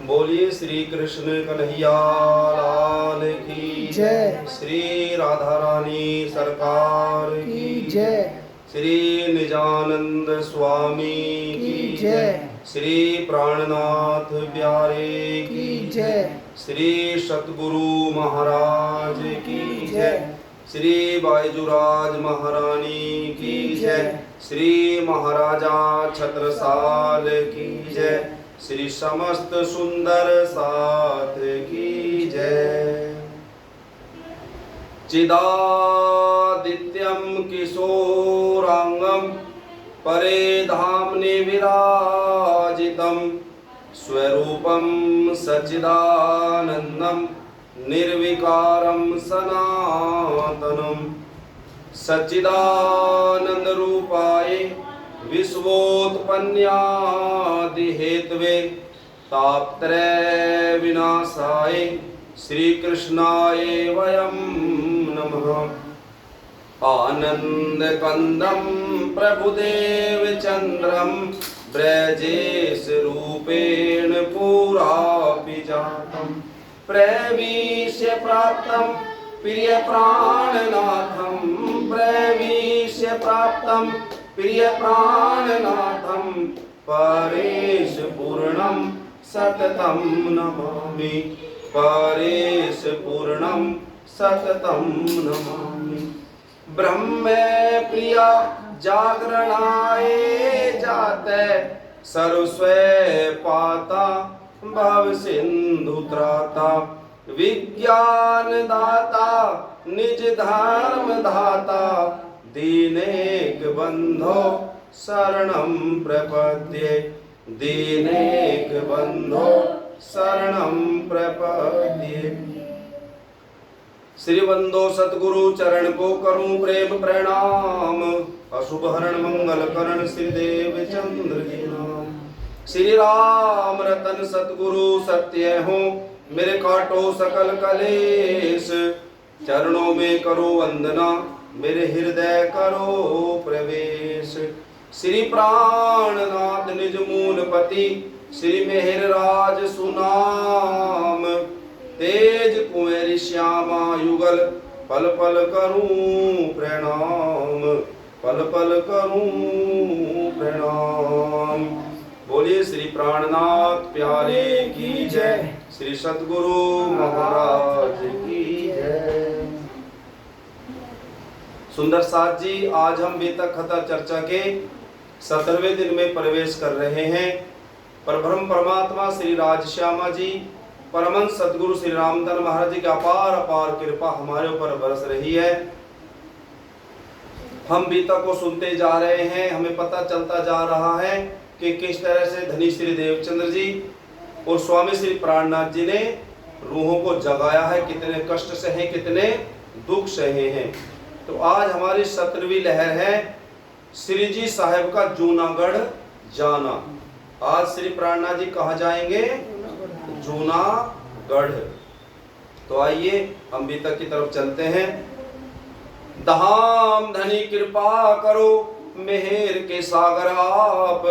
बोलिए श्री कृष्ण कन्हैया लाल की जय। श्री राधा रानी सरकार की जय। श्री निजानंद स्वामी की जय। श्री प्राणनाथ प्यारे की जय। श्री सतगुरु महाराज की जय। श्री बायजुराज महारानी की जय। श्री महाराजा छत्रसाल की जय। श्री समस्त सुंदर साथ की जय। चिदादित्यम किशोरांगम परे धामनि विराजितम स्वरूपम सच्चिदानंदम निर्विकारम सनातनम सच्चिदानंद रूपाय विश्वोत्पन्नादि हेतवे तापत्रय विनाशाय श्री कृष्णाय वयं नमः। आनंद कंदम प्रभुदेव चंद्रम ब्रजेश रूपेण पुरापि जातम प्रविश्य प्राप्तम प्रिय प्राणनाथम प्रविश्य प्राप्तम प्रिय प्राणनाथम परेश पूर्णम सततम नमामि परेश पूर्णम सततम नमामि। ब्रह्म प्रिया जागरणाय जाते सर्वस्वे पाता भव सिंधु त्राता विज्ञान दाता निज धर्म दाता दीनेक बंधो शरणं प्रपद्ये दीनेक बंधो शरणं प्रपद्ये। श्री बंदो सतगुरु चरण को करूं प्रेम प्रणाम अशुभ हरण मंगल करण श्री देव चंद्र जी नाम। श्री राम रतन सतगुरु सत्य हो मेरे काटो सकल कलेश चरणों में करो वंदना मेरे हृदय करो प्रवेश। श्री प्राणनाथ निज मूलपति श्री मेहर राज सुनाम तेज कुंवरी श्यामा युगल पल पल करूं प्रणाम पल पल करूं प्रणाम। बोलिए श्री प्राणनाथ प्यारे की जय। श्री सतगुरु महाराज की जय। सुंदर साथ जी, आज हम वेतक कथा चर्चा के 17वें दिन में प्रवेश कर रहे हैं। परब्रह्म परमात्मा श्री राजश्यामा जी परमहंस सदगुरु श्री रामधन महाराज जी की अपार अपार कृपा हमारे ऊपर बरस रही है। हम वेतक को सुनते जा रहे हैं, हमें पता चलता जा रहा है कि किस तरह से धनी श्री देवचंद्र जी और स्वामी श्री प्राणनाथ जी ने रूहों को जगाया है, कितने कष्ट सहे कितने दुख सहे हैं। तो आज हमारी 17वीं लहर है श्री जी साहेब का जूनागढ़ जाना। आज श्री प्राणनाथ जी कहाँ जाएंगे? जूनागढ़। तो आइए हम वेतक की तरफ चलते हैं। धाम धनी कृपा करो मेहर के सागर आप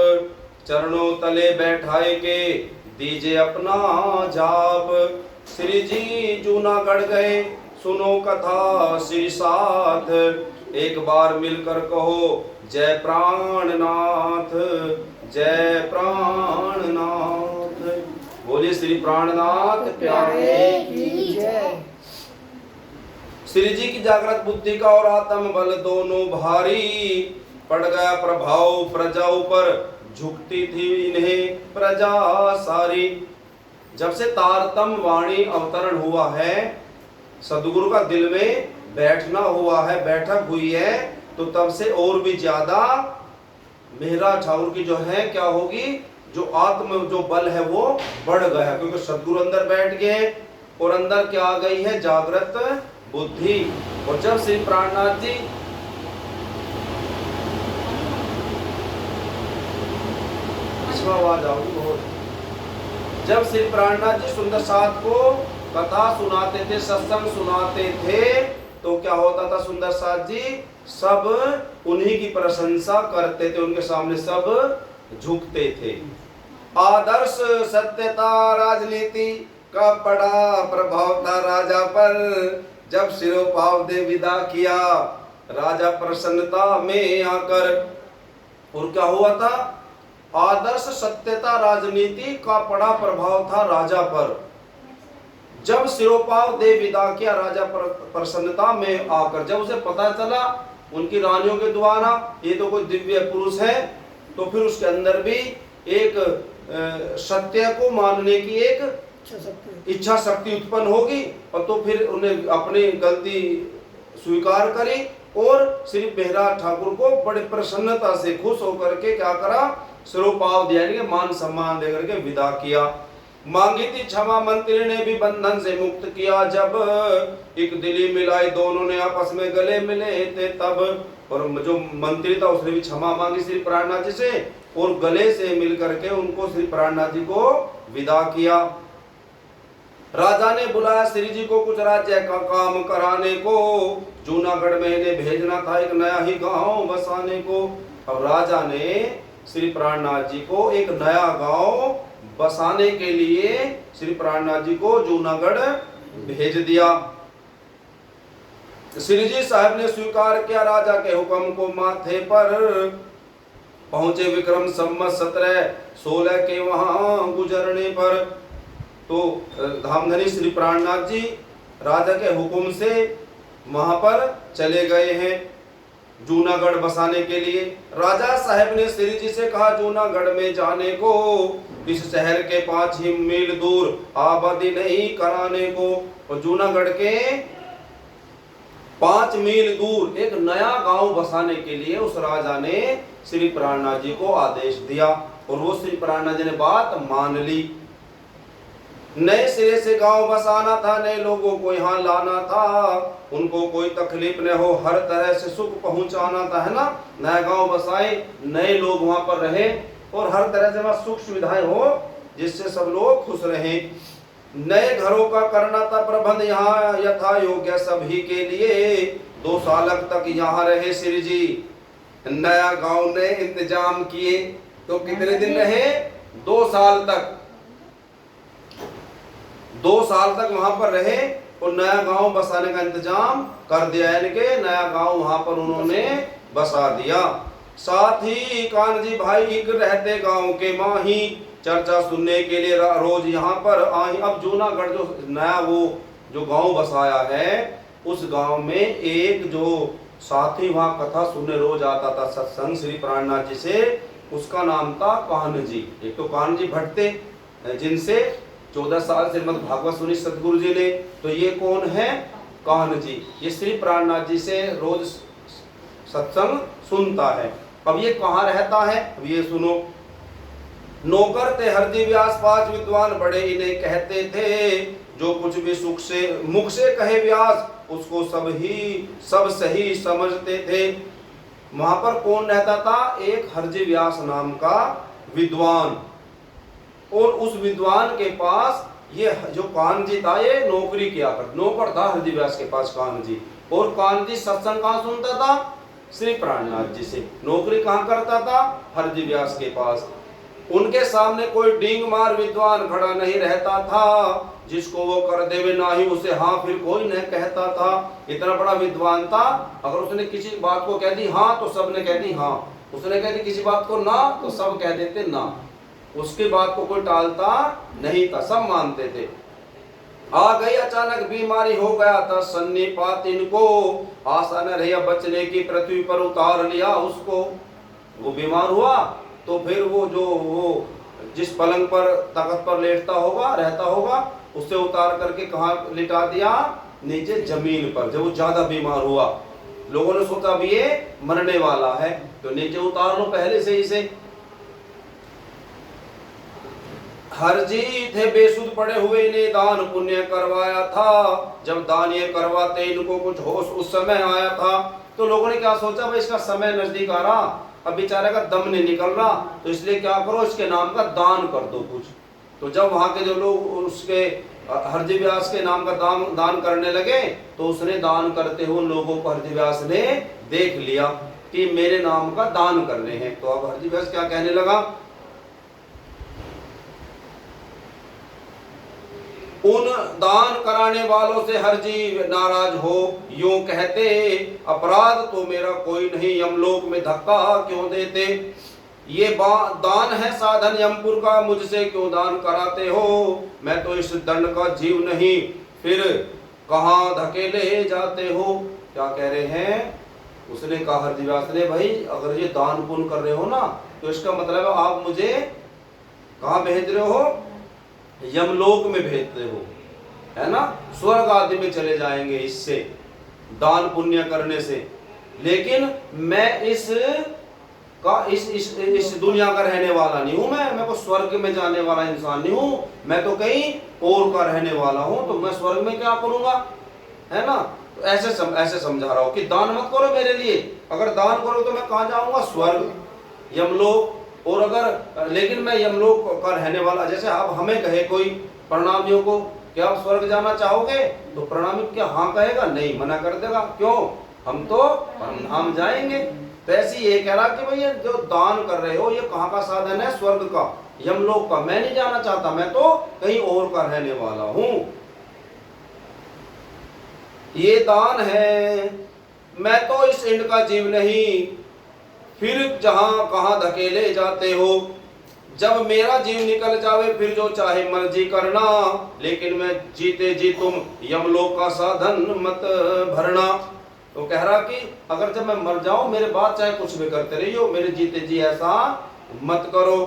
चरणों तले बैठाए के दीजे अपना जाप। श्री जी जूनागढ़ गए सुनो कथा श्री साथ एक बार मिलकर कहो जय प्राणनाथ जय प्राणनाथ। बोलिए श्री प्राणनाथ प्यारे की जय। श्री जी की जागृत बुद्धि का और आत्म बल दोनों भारी पड़ गया प्रभाव प्रजा ऊपर झुकती थी इन्हें प्रजा सारी। जब से तारतम वाणी अवतरण हुआ है, सदगुरु का दिल में बैठना हुआ है, बैठक हुई है, तो तब से और भी ज्यादा मेहरा ठाकुर की जो है क्या होगी, जो आत्म जो बल है वो बढ़ गया, क्योंकि सदगुरु अंदर बैठ गए और अंदर क्या आ गई है जागृत बुद्धि। और जब श्री प्राणनाथ जी आवाज आओगी बहुत, जब श्री प्राणनाथ जी सुंदर साथ को कथा सुनाते थे, सत्संग सुनाते थे, तो क्या होता था सुंदर साथ जी सब उन्हीं की प्रशंसा करते थे, उनके सामने सब झुकते थे। आदर्श सत्यता राजनीति का बड़ा प्रभाव था राजा पर। जब सिरोपाव दे विदा किया राजा प्रसन्नता में आकर। और क्या हुआ था? आदर्श सत्यता राजनीति का बड़ा प्रभाव था राजा पर। जब सिरोपाव दे विदा किया राजा प्रसन्नता में आकर, जब उसे पता चला उनकी रानियों के द्वारा ये तो कोई दिव्य पुरुष है, तो फिर उसके अंदर भी एक सत्य को मानने की एक इच्छा शक्ति उत्पन्न होगी, और तो फिर उन्हें अपनी गलती स्वीकार करी और श्री बेहरा ठाकुर को बड़े प्रसन्नता से खुश होकर के क्या करा? सिरोपाव दिया, मान सम्मान देकर के विदा किया। मांगी थी क्षमा मंत्री ने भी बंधन से मुक्त किया। जब एक दिली मिलाई दोनों ने आपस में गले मिले थे तब। और जो मंत्री था उसने भी क्षमा मांगी श्री प्राणनाथ जी से, और गले से मिल करके उनको श्री प्राणनाथ जी को विदा किया। राजा ने बुलाया श्री जी को कुछ राज्य का काम कराने को। जूनागढ़ में इन्हें भेजना था एक नया ही गांव बसाने को। अब राजा ने श्री प्राणनाथ जी को एक नया गांव बसाने के लिए श्री प्राणनाथ जी को जूनागढ़ भेज दिया। श्री जी साहब ने स्वीकार किया राजा के हुक्म को। माथे पर पहुंचे विक्रम संवत 1716 के वहां गुजरने पर। तो धामधनी श्री प्राणनाथ जी राजा के हुक्म से वहां पर चले गए हैं जूनागढ़ बसाने के लिए। राजा साहब ने श्री जी से कहा जूनागढ़ में जाने को, इस शहर के 5 ही मील दूर आबादी नहीं कराने को। और जूनागढ़ के 5 मील दूर एक नया गांव बसाने के लिए उस राजा ने श्री प्राणनाथ जी को आदेश दिया, और वो श्री प्राणनाथ जी ने बात मान ली। नए सिरे से गांव बसाना था, नए लोगों को यहाँ लाना था, उनको कोई तकलीफ न हो, हर तरह से सुख पहुंचाना था, है ना। नया गांव बसाए, नए लोग वहां पर रहे और हर तरह से वहां सुख सुविधाएं हो जिससे सब लोग खुश रहें। नए घरों का करना था प्रबंध यहाँ यथा योग्य सभी के लिए। 2 साल तक यहाँ रहे श्री जी। नया गांव ने इंतजाम किए। तो कितने दिन रहे? 2 साल तक। 2 साल तक वहां पर रहे और नया गांव बसाने का इंतजाम कर दिया, यानी कि नया गांव वहां पर उन्होंने बसा दिया। साथ ही कान्जी भाई रहते गांव के माही चर्चा सुनने के लिए रोज यहाँ पर आई। अब जूनागढ़ जो नया वो जो गांव बसाया है उस गांव में एक जो साथी वहां कथा सुनने रोज आता था सत्संग श्री प्राणनाथ जी से, उसका नाम था कान्ह जी। एक तो कान्ह जी भट्टे जिनसे 14 साल श्रीमद् भागवत सुनी सतगुरु जी ने, तो ये कौन है? कान्ह जी। ये श्री प्राणनाथ जी से रोज सत्संग सुनता है। अब ये कहाँ रहता है? अब ये सुनो। नौकर थे हरजी व्यास 5 विद्वान बड़े इन्हें कहते थे, जो कुछ भी सुख से मुख से कहे व्यास उसको सब सही समझते थे। वहां पर कौन रहता था? एक हरजी व्यास नाम का विद्वान, और उस विद्वान के पास ये जो कान्ह जी था ये नौकरी किया कर, नौकर था हरजी व्यास के पास कान्ह जी। और कान्ह जी सत्संग कहाँ सुनता था? श्री प्राणनाथ जी से। नौकरी कहाँ करता था? हरजी व्यास के पास। उनके सामने कोई डींग मार विद्वान खड़ा नहीं रहता था, जिसको वो कर देवे ना ही उसे हाँ फिर कोई नहीं कहता था। इतना बड़ा विद्वान था, अगर उसने किसी बात को कह दी हाँ तो सब ने कह दी हाँ, उसने कह दी किसी बात को ना तो सब कह देते ना, उसकी बात को कोई टालता नहीं था, सब मानते थे। आ गई अचानक बीमारी, हो गया था सन्निपात इनको, आशा न रही बचने की, पृथ्वी पर उतार लिया उसको। वो बीमार हुआ तो फिर वो जिस पलंग पर तख्त पर लेटता होगा रहता होगा उससे उतार करके कहाँ लिटा दिया? नीचे जमीन पर। जब वो ज्यादा बीमार हुआ लोगों ने सोचा भी ये मरने वाला है तो नीचे उतार लो पहले से इसे। हरजी थे बेसुध पड़े हुए, इन्हें दान पुण्य करवाया था। जब दान ये करवाते इनको कुछ होश उस समय आया था, तो लोगों ने क्या सोचा भाई इसका समय नजदीक आ रहा, अब बेचारे का दम नहीं निकल रहा, तो इसलिए क्या करो इसके नाम का दान कर दो कुछ। तो जब वहां के जो लोग उसके हरजी व्यास के नाम का दान करने लगे तो उसने दान करते हुए लोगों को हरजी व्यास ने देख लिया कि मेरे नाम का दान कर रहे हैं। तो अब हरजी व्यास क्या कहने लगा? उन दान कराने वालों से हर जीव नाराज हो, यूं कहते अपराध तो मेरा कोई नहीं, यमलोक में धक्का क्यों देते। ये दान है साधन यमपुर का, मुझसे क्यों दान कराते हो, मैं तो इस दंड का जीव नहीं, फिर कहाँ धकेले जाते हो। क्या कह रहे हैं? उसने कहा हरदिव्यास ने, भाई अगर ये दान पुण्य कर रहे हो ना, तो इसका मतलब है आप मुझे कहाँ भेज रहे हो? यमलोक में भेजते हो, है ना, स्वर्ग आदि में चले जाएंगे इससे, दान पुण्य करने से। लेकिन मैं इस दुनिया का रहने वाला नहीं हूं, मैं को स्वर्ग में जाने वाला इंसान नहीं हूं, मैं तो कहीं और का रहने वाला हूं, तो मैं स्वर्ग में क्या करूंगा, है ना। तो ऐसे समझा रहा हूं कि दान मत करो मेरे लिए, अगर दान करो तो मैं कहाँ जाऊंगा? स्वर्ग, यमलोक। और अगर लेकिन मैं यमलोक का रहने वाला, जैसे आप हमें कहे कोई प्रणामियों को, क्या आप स्वर्ग जाना चाहोगे, तो प्रणामी क्या हाँ कहेगा? नहीं, मना कर देगा। क्यों? हम तो परमधाम जाएंगे। तो ऐसी ये कह रहा कि भाई ये जो दान कर रहे हो ये कहाँ का साधन है? स्वर्ग का, यमलोक का। मैं नहीं जाना चाहता, मैं तो कहीं और का रहने वाला हूं। ये दान है, मैं तो इस इंड का जीव नहीं, फिर जहां कहां धकेले जाते हो। जब मेरा जीव निकल जावे फिर जो चाहे मर्जी करना, लेकिन मैं जीते जी तुम यमलोक का साधन मत भरना। तो कह रहा कि अगर जब मैं मर जाऊं मेरे बाद चाहे कुछ भी करते रहियो, मेरे जीते जी ऐसा मत करो।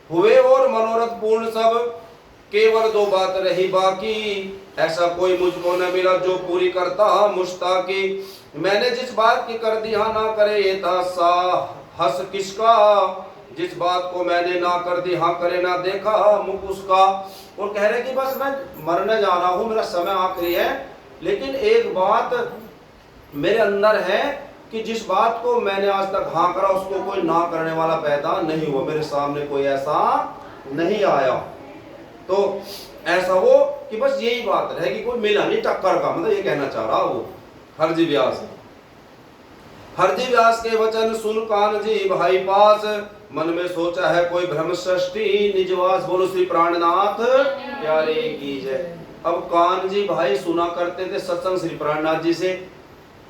हुए और मनोरथ पूर्ण सब, केवल दो बात रही बाकी, ऐसा कोई मुझको न मिला जो पूरी करता मुश्ताकी। मैंने जिस बात की कर दी हाँ ना करे ये था हंस किसका, जिस बात को मैंने ना कर दी हाँ करे ना देखा मुख उसका। और कह रहे कि बस मैं मरने जा रहा हूं, मेरा समय आखिरी है, लेकिन एक बात मेरे अंदर है कि जिस बात को मैंने आज तक हाँ करा उसको कोई ना करने वाला पैदा नहीं हुआ, मेरे सामने कोई ऐसा नहीं आया। तो ऐसा हो कि बस यही बात रहे कि कोई मिला नहीं टक्कर का, मतलब ये कहना चाह रहा वो हरजी व्यास। हरजी व्यास के वचन सुन कान जी भाई पास, मन में सोचा है कोई भ्रम सृष्टि निजवास। बोलो श्री प्राणनाथ प्यारे की जय। अब कान जी भाई सुना करते थे सत्संग श्री प्राणनाथ जी से,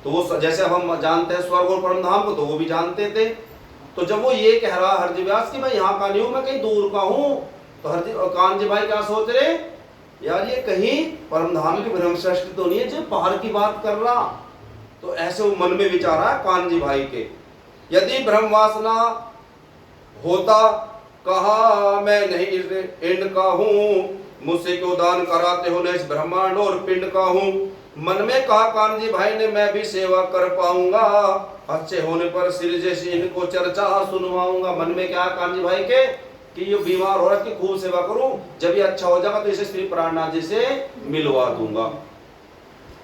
तो वो जैसे हम जानते हैं स्वर्ग और परमधाम को, तो वो भी जानते थे। तो जब वो ये कह रहा हरजी व्यास कि मैं यहाँ का नहीं हूँ, मैं कहीं दूर का हूँ, तो कान जी भाई क्या सोच रहे, यार ये कहीं परमधाम की ब्रह्म सृष्टि तो नहीं है जो बाहर की बात कर रहा। तो ऐसे वो मन में विचार है कान जी भाई के, यदि ब्रह्म वासना होता कहा मैं नहीं इस इंड का हूँ, मुझसे क्यों दान कराते हो न इस ब्रह्मांड और पिंड का हूँ। मन में कहा कान जी भाई ने मैं भी सेवा कर पाऊंगा, अच्छे होने पर सिर जैसी इनको चर्चा सुनवाऊंगा। मन में क्या कान जी भाई के कि ये बीमार हो रहा है कि खूब सेवा करूं, जब ये अच्छा हो जाएगा तो इसे श्री प्राणनाथ जी से मिलवा दूंगा।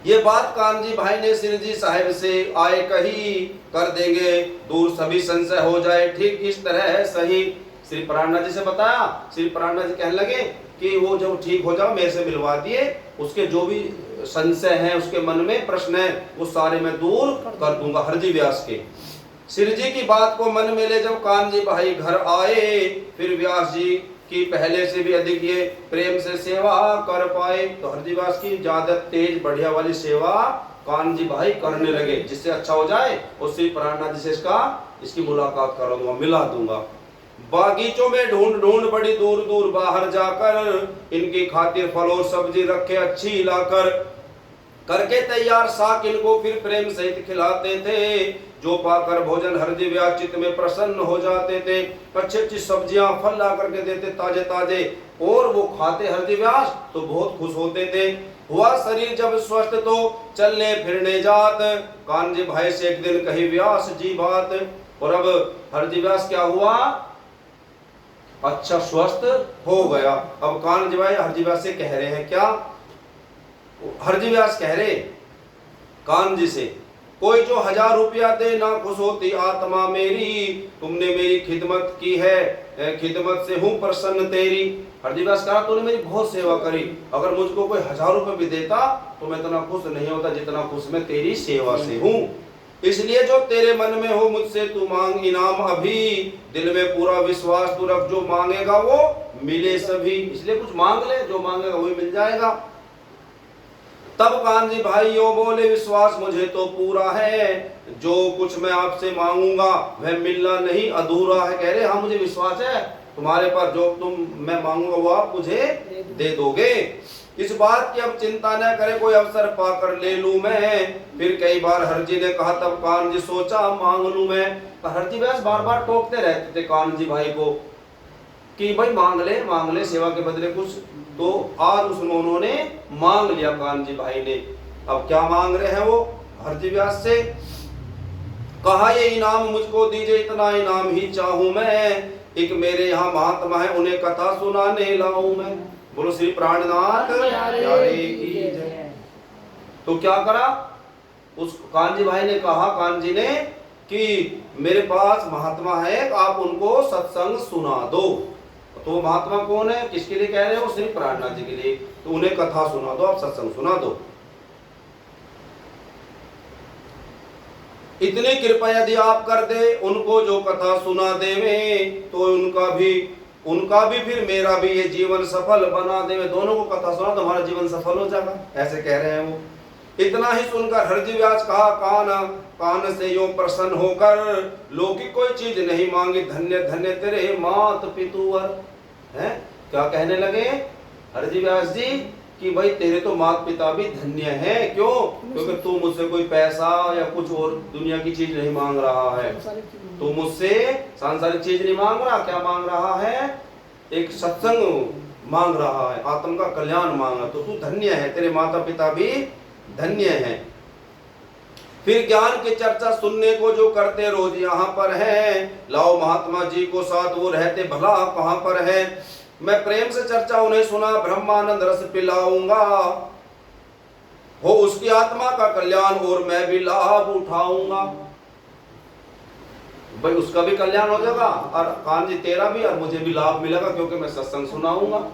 ये बात कान जी भाई ने सिर जी साहिब से आए कही, कर देंगे दूर सभी संशय हो जाए ठीक इस तरह है सही। श्री प्राणनाथ जी से बताया, श्री प्राणनाथ जी कहने लगे कि वो जब ठीक हो जाओ मेरे से मिलवा दिए, उसके जो भी संशय है उसके मन में प्रश्न है वो सारे मैं दूर कर दूंगा। हरजी व्यास के सिर जी की बात को मन में ले जब कान जी भाई घर आए, फिर व्यास जी की पहले से भी अधिक ये प्रेम से सेवा कर पाए। तो हरजी व्यास की ज्यादा तेज बढ़िया वाली सेवा कान जी भाई करने लगे, जिससे अच्छा हो जाए और श्री प्राणनाथ जी से इसकी मुलाकात करा दूंगा, मिला दूंगा। बागीचों में ढूंढ ढूंढ बड़ी दूर दूर बाहर जाकर, इनकी खातिर फल और सब्जी रखे अच्छी लाकर, करके तैयार साक इनको फिर प्रेम सहित खिलाते थे। जो पाकर भोजन हरजी व्यास चित्त में प्रसन्न हो जाते थे। अच्छी अच्छी सब्जियां फल ला करके देते ताजे ताजे, और वो खाते हरजी व्यास तो बहुत खुश होते थे। हुआ शरीर जब स्वस्थ तो चलने फिरने जात, कान जी भाई से एक दिन कही व्यास जी बात। और अब हरजी व्यास क्या हुआ, अच्छा स्वस्थ हो गया। अब कान जी भाई हरजी व्यास से कह रहे हैं क्या, हरजी व्यास कह रहे कान जी से, कोई जो 1000 रुपया दे ना खुश होती आत्मा मेरी, तुमने मेरी खिदमत की है खिदमत से हूँ प्रसन्न तेरी। हरजी व्यास कहा तूने मेरी बहुत सेवा करी, अगर मुझको कोई 1000 रुपये भी देता तो मैं इतना खुश नहीं होता जितना खुश मैं तेरी सेवा से हूँ। इसलिए जो तेरे मन में हो मुझसे तू मांग इनाम अभी, दिल में पूरा विश्वास तू रख, जो मांगेगा वो मिले सभी। इसलिए कुछ मांग ले, जो मांगेगा वही मिल जाएगा। तब कान्जी भाई यो बोले, विश्वास मुझे तो पूरा है, जो कुछ मैं आपसे मांगूंगा वह मिलना नहीं अधूरा है। कह रहे हाँ मुझे विश्वास है तुम्हारे पर, जो मैं मांगूंगा वो आप मुझे दे दोगे। इस बात की अब चिंता न करे, कोई अवसर पाकर ले लूं मैं। फिर कई बार हरजी ने कहा, तब कान्जी सोचा मांग लूं मैं। हरजी व्यास बार बार टोकते रहते थे कान्जी भाई को कि भाई मांग ले सेवा के बदले कुछ। तो आज उन्होंने मांग लिया कान्जी भाई ने। अब क्या मांग रहे हैं वो हरजी व्यास से? कहा ये इनाम मुझको दीजिए, इतना इनाम ही चाहूं मैं। एक मेरे यहाँ महात्मा है, उन्हें कथा सुनाने लाऊं मैं। बोलो श्री प्राणनाथ प्यारे की जय। तो क्या करा उस कान्जी भाई ने? कहा कान्जी ने कि मेरे पास महात्मा है, आप उनको सत्संग सुना दो। तो महात्मा कौन है, किसके लिए कह रहे हो? श्री प्राणनाथ जी के लिए। तो उन्हें कथा सुना दो, आप सत्संग सुना दो। इतनी कृपा यदि आप कर दे, उनको जो कथा सुना देवे, तो उनका भी फिर मेरा भी ये जीवन सफल बना देवे। दोनों को कथा सुना तो हमारा जीवन सफल हो जाएगा, ऐसे कह रहे हैं वो। इतना ही सुनकर हरजी व्यास कहा, कान से यो प्रसन्न होकर, लौकिक कोई चीज नहीं मांगी, धन्य धन्य तेरे मात पितुवर। हैं क्या कहने लगे हरजी व्यास जी कि भाई तेरे तो माता पिता भी धन्य हैं। क्यों? क्योंकि तू मुझसे कोई पैसा या कुछ और दुनिया की चीज नहीं मांग रहा है, तू मुझसे सांसारिक चीज नहीं मांग रहा। क्या मांग रहा है? एक सत्संग मांग रहा है, आत्म का कल्याण मांग रहा। तो तू धन्य है, तेरे माता पिता भी धन्य हैं। फिर ज्ञान की चर्चा सुनने को जो करते रोज यहाँ पर है, लाओ महात्मा जी को साथ, वो रहते भला कहाँ पर है। मैं प्रेम से चर्चा उन्हें सुना, ब्रह्मानंद रस पिलाऊंगा, हो उसकी आत्मा का कल्याण और मैं भी लाभ उठाऊंगा। भाई उसका भी कल्याण हो जाएगा और कान्जी तेरा भी, और मुझे भी लाभ मिलेगा क्योंकि मैं सत्संग सुनाऊंगा।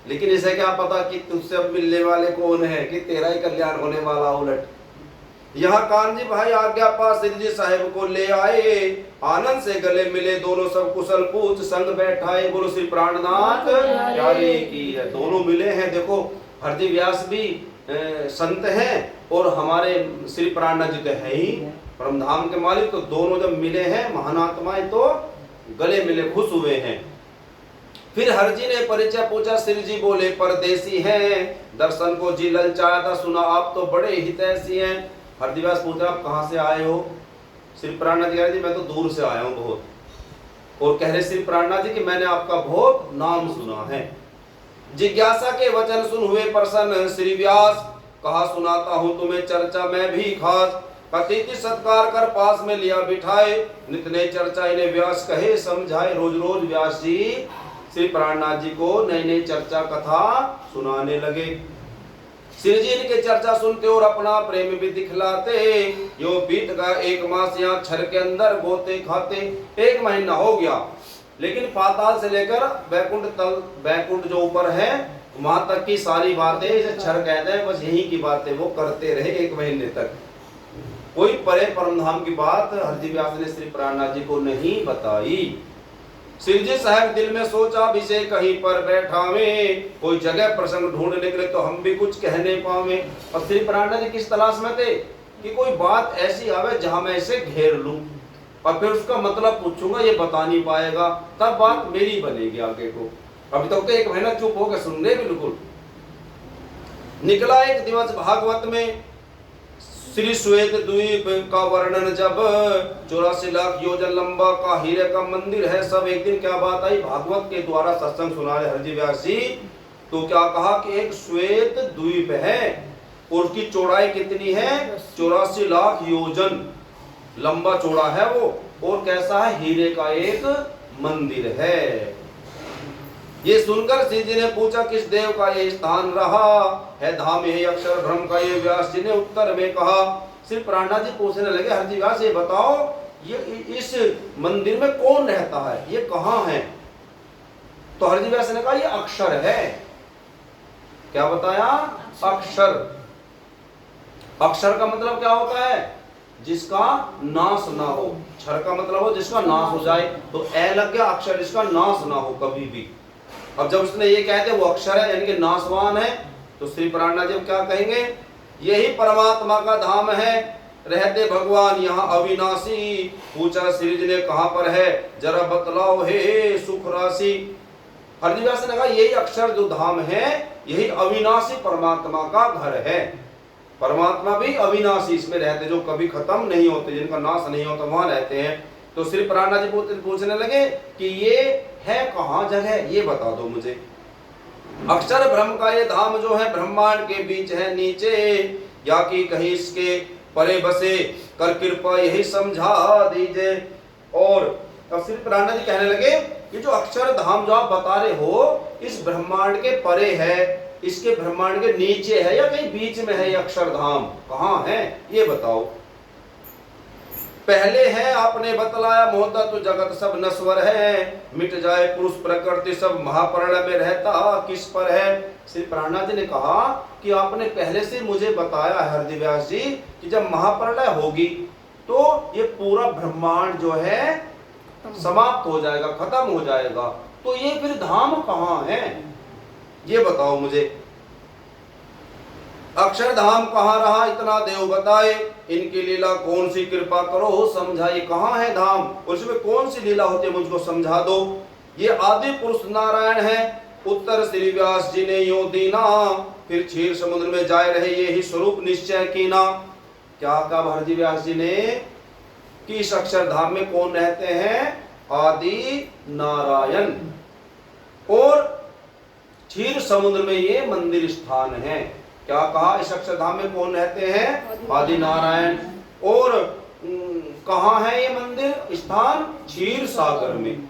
लेकिन इसे क्या पता कि तुझसे अब मिलने वाले कौन है, कि तेरा ही कल्याण होने वाला उलट। यहाँ कान्जी भाई आज्ञा पास सिरजी साहेब को ले आए, आनंद से गले मिले दोनों, सब कुशल पूछ संग बैठाए। बोलो श्री प्राणनाथ प्यारे की है। दोनों मिले हैं, देखो हरजी व्यास भी संत हैं और हमारे श्री प्राणनाथ जी तो है ही परम धाम के मालिक। तो दोनों जब मिले हैं महानात्माएं तो गले मिले, खुश हुए हैं। फिर हरजी ने परिचय पूछा, श्री जी बोले परदेसी हैं, दर्शन को जी ललचाया था, सुना आप तो बड़े हितैषी हैं। हरजी व्यास पूछा आप कहाँ से आए हो? श्री प्राणनाथ जी कह रहे जी मैं तो दूर से आया हूँ बहुत। और कह रहे श्री प्राणनाथ जी कि मैंने आपका बहुत नाम सुना है। जिज्ञासा के वचन सुन हुए प्रसन्न श्री व्यास, कहा सुनाता हूँ तुम्हें चर्चा मैं भी खास। अतिथि सत्कार कर पास में लिया बिठाए, नित नई चर्चा इन्हें व्यास कहे समझाए। रोज रोज व्यास जी श्री प्राणनाथ जी को नई नई चर्चा कथा सुनाने लगे। श्री जी इनके चर्चा सुनते और अपना प्रेम भी दिखलाते। यो बीत गया 1 मास यहाँ छर के अंदर गोते खाते। 1 महीना हो गया, लेकिन पाताल से लेकर बैकुंठ जो ऊपर है वहां तक की सारी बातें, इसे छर कहते हैं, बस यही की बातें वो करते रहे 1 महीने तक। कोई परे परम धाम की बात हरजी व्यास ने श्री प्राणनाथ जी को नहीं बताई। श्री जी साहब दिल में सोचा, विषय कहीं पर बैठावे, कोई जगह प्रसंग ढूंढ निकले तो हम भी कुछ कहने पावे। और श्री प्राणनाथ जी किस तलाश में थे कि कोई बात ऐसी आवे जहां मैं इसे घेर लूं और फिर उसका मतलब पूछूंगा, ये बता नहीं पाएगा, तब बात मेरी बनेगी आगे को। अभी तक तो 1 महीना चुप होकर सुन रहे बिल्कुल। निकला एक दिवस भागवत में श्री श्वेत द्वीप का वर्णन, जब 84 लाख योजन लंबा का हीरे का मंदिर है सब। एक दिन क्या बात आई, भागवत के द्वारा सत्संग सुना रहे हरजी व्यास जी। तो क्या कहा कि एक श्वेत द्वीप है और उसकी चौड़ाई कितनी है? 84 लाख योजन लंबा चौड़ा है वो, और कैसा है? हीरे का एक मंदिर है। ये सुनकर श्री जी ने पूछा किस देव का ये स्थान रहा है, धाम यही अक्षर ब्रह्म का ये। व्यास जी ने उत्तर में कहा, श्री प्राणनाथ जी पूछने लगे हरजी व्यास ये बताओ ये इस मंदिर में कौन रहता है, ये कहाँ है? तो हरजी व्यास ने कहा ये अक्षर है। क्या बताया? अक्षर। अक्षर का मतलब क्या होता है? जिसका नाश ना हो। क्षर का मतलब हो जिसका नाश हो जाए, तो ए लग गया अक्षर जिसका नाश ना हो कभी भी। अब जब उसने ये कहते वो अक्षर है यानी कि नाशवान है, तो श्री प्राणनाथ जी क्या कहेंगे, यही परमात्मा का धाम है, रहते भगवान यहाँ अविनाशी। पूछा श्री जी ने कहाँ पर है, जरा बतलाओ हे सुख राशि। हरदिव्यास ने कहा यही अक्षर जो धाम है यही अविनाशी परमात्मा का घर है। परमात्मा भी अविनाशी इसमें रहते, जो कभी खत्म नहीं होते, जिनका नाश नहीं होता, वहां रहते हैं। तो श्री प्राणनाथ जी पूछने लगे कि ये है कहाँ जगह, ये बता दो मुझे। अक्षर ब्रह्म का ये धाम जो है ब्रह्मांड के बीच है नीचे, या कि कहीं इसके परे बसे, कर कृपा यही समझा दीजिए। और श्री प्राणनाथ जी कहने लगे कि जो अक्षर धाम जो आप बता रहे हो इस ब्रह्मांड के परे है, इसके ब्रह्मांड के नीचे है, या कहीं बीच में है ये अक्षरधाम, कहाँ है ये बताओ। पहले है आपने बतलाया मोहता तो जगत सब नश्वर है, मिट जाए पुरुष प्रकृति सब महाप्रलय में रहता किस पर है। श्री प्राणनाथ जी ने कहा कि आपने पहले से मुझे बताया हरदिव्यास जी कि जब महाप्रलय होगी तो ये पूरा ब्रह्मांड जो है समाप्त हो जाएगा, खत्म हो जाएगा, तो ये फिर धाम कहाँ है ये बताओ मुझे। अक्षरधाम कहाँ रहा इतना देव बताए, इनकी लीला कौन सी कृपा करो समझाई। कहाँ है धाम, उसमें कौन सी लीला होती है मुझको समझा दो। ये आदि पुरुष नारायण है, उत्तर श्री व्यास जी ने यो दीना, फिर क्षीर समुद्र में जाए रहे ये ही स्वरूप निश्चय कीना। क्या कहा हरजी व्यास जी ने कि इस अक्षरधाम में कौन रहते हैं, आदि नारायण, और क्षीर समुद्र में ये मंदिर स्थान है। क्या कहा इस अक्षरधाम में कौन रहते हैं, आदि नारायण, और कहाँ है ये मंदिर स्थान, क्षीर सागर में,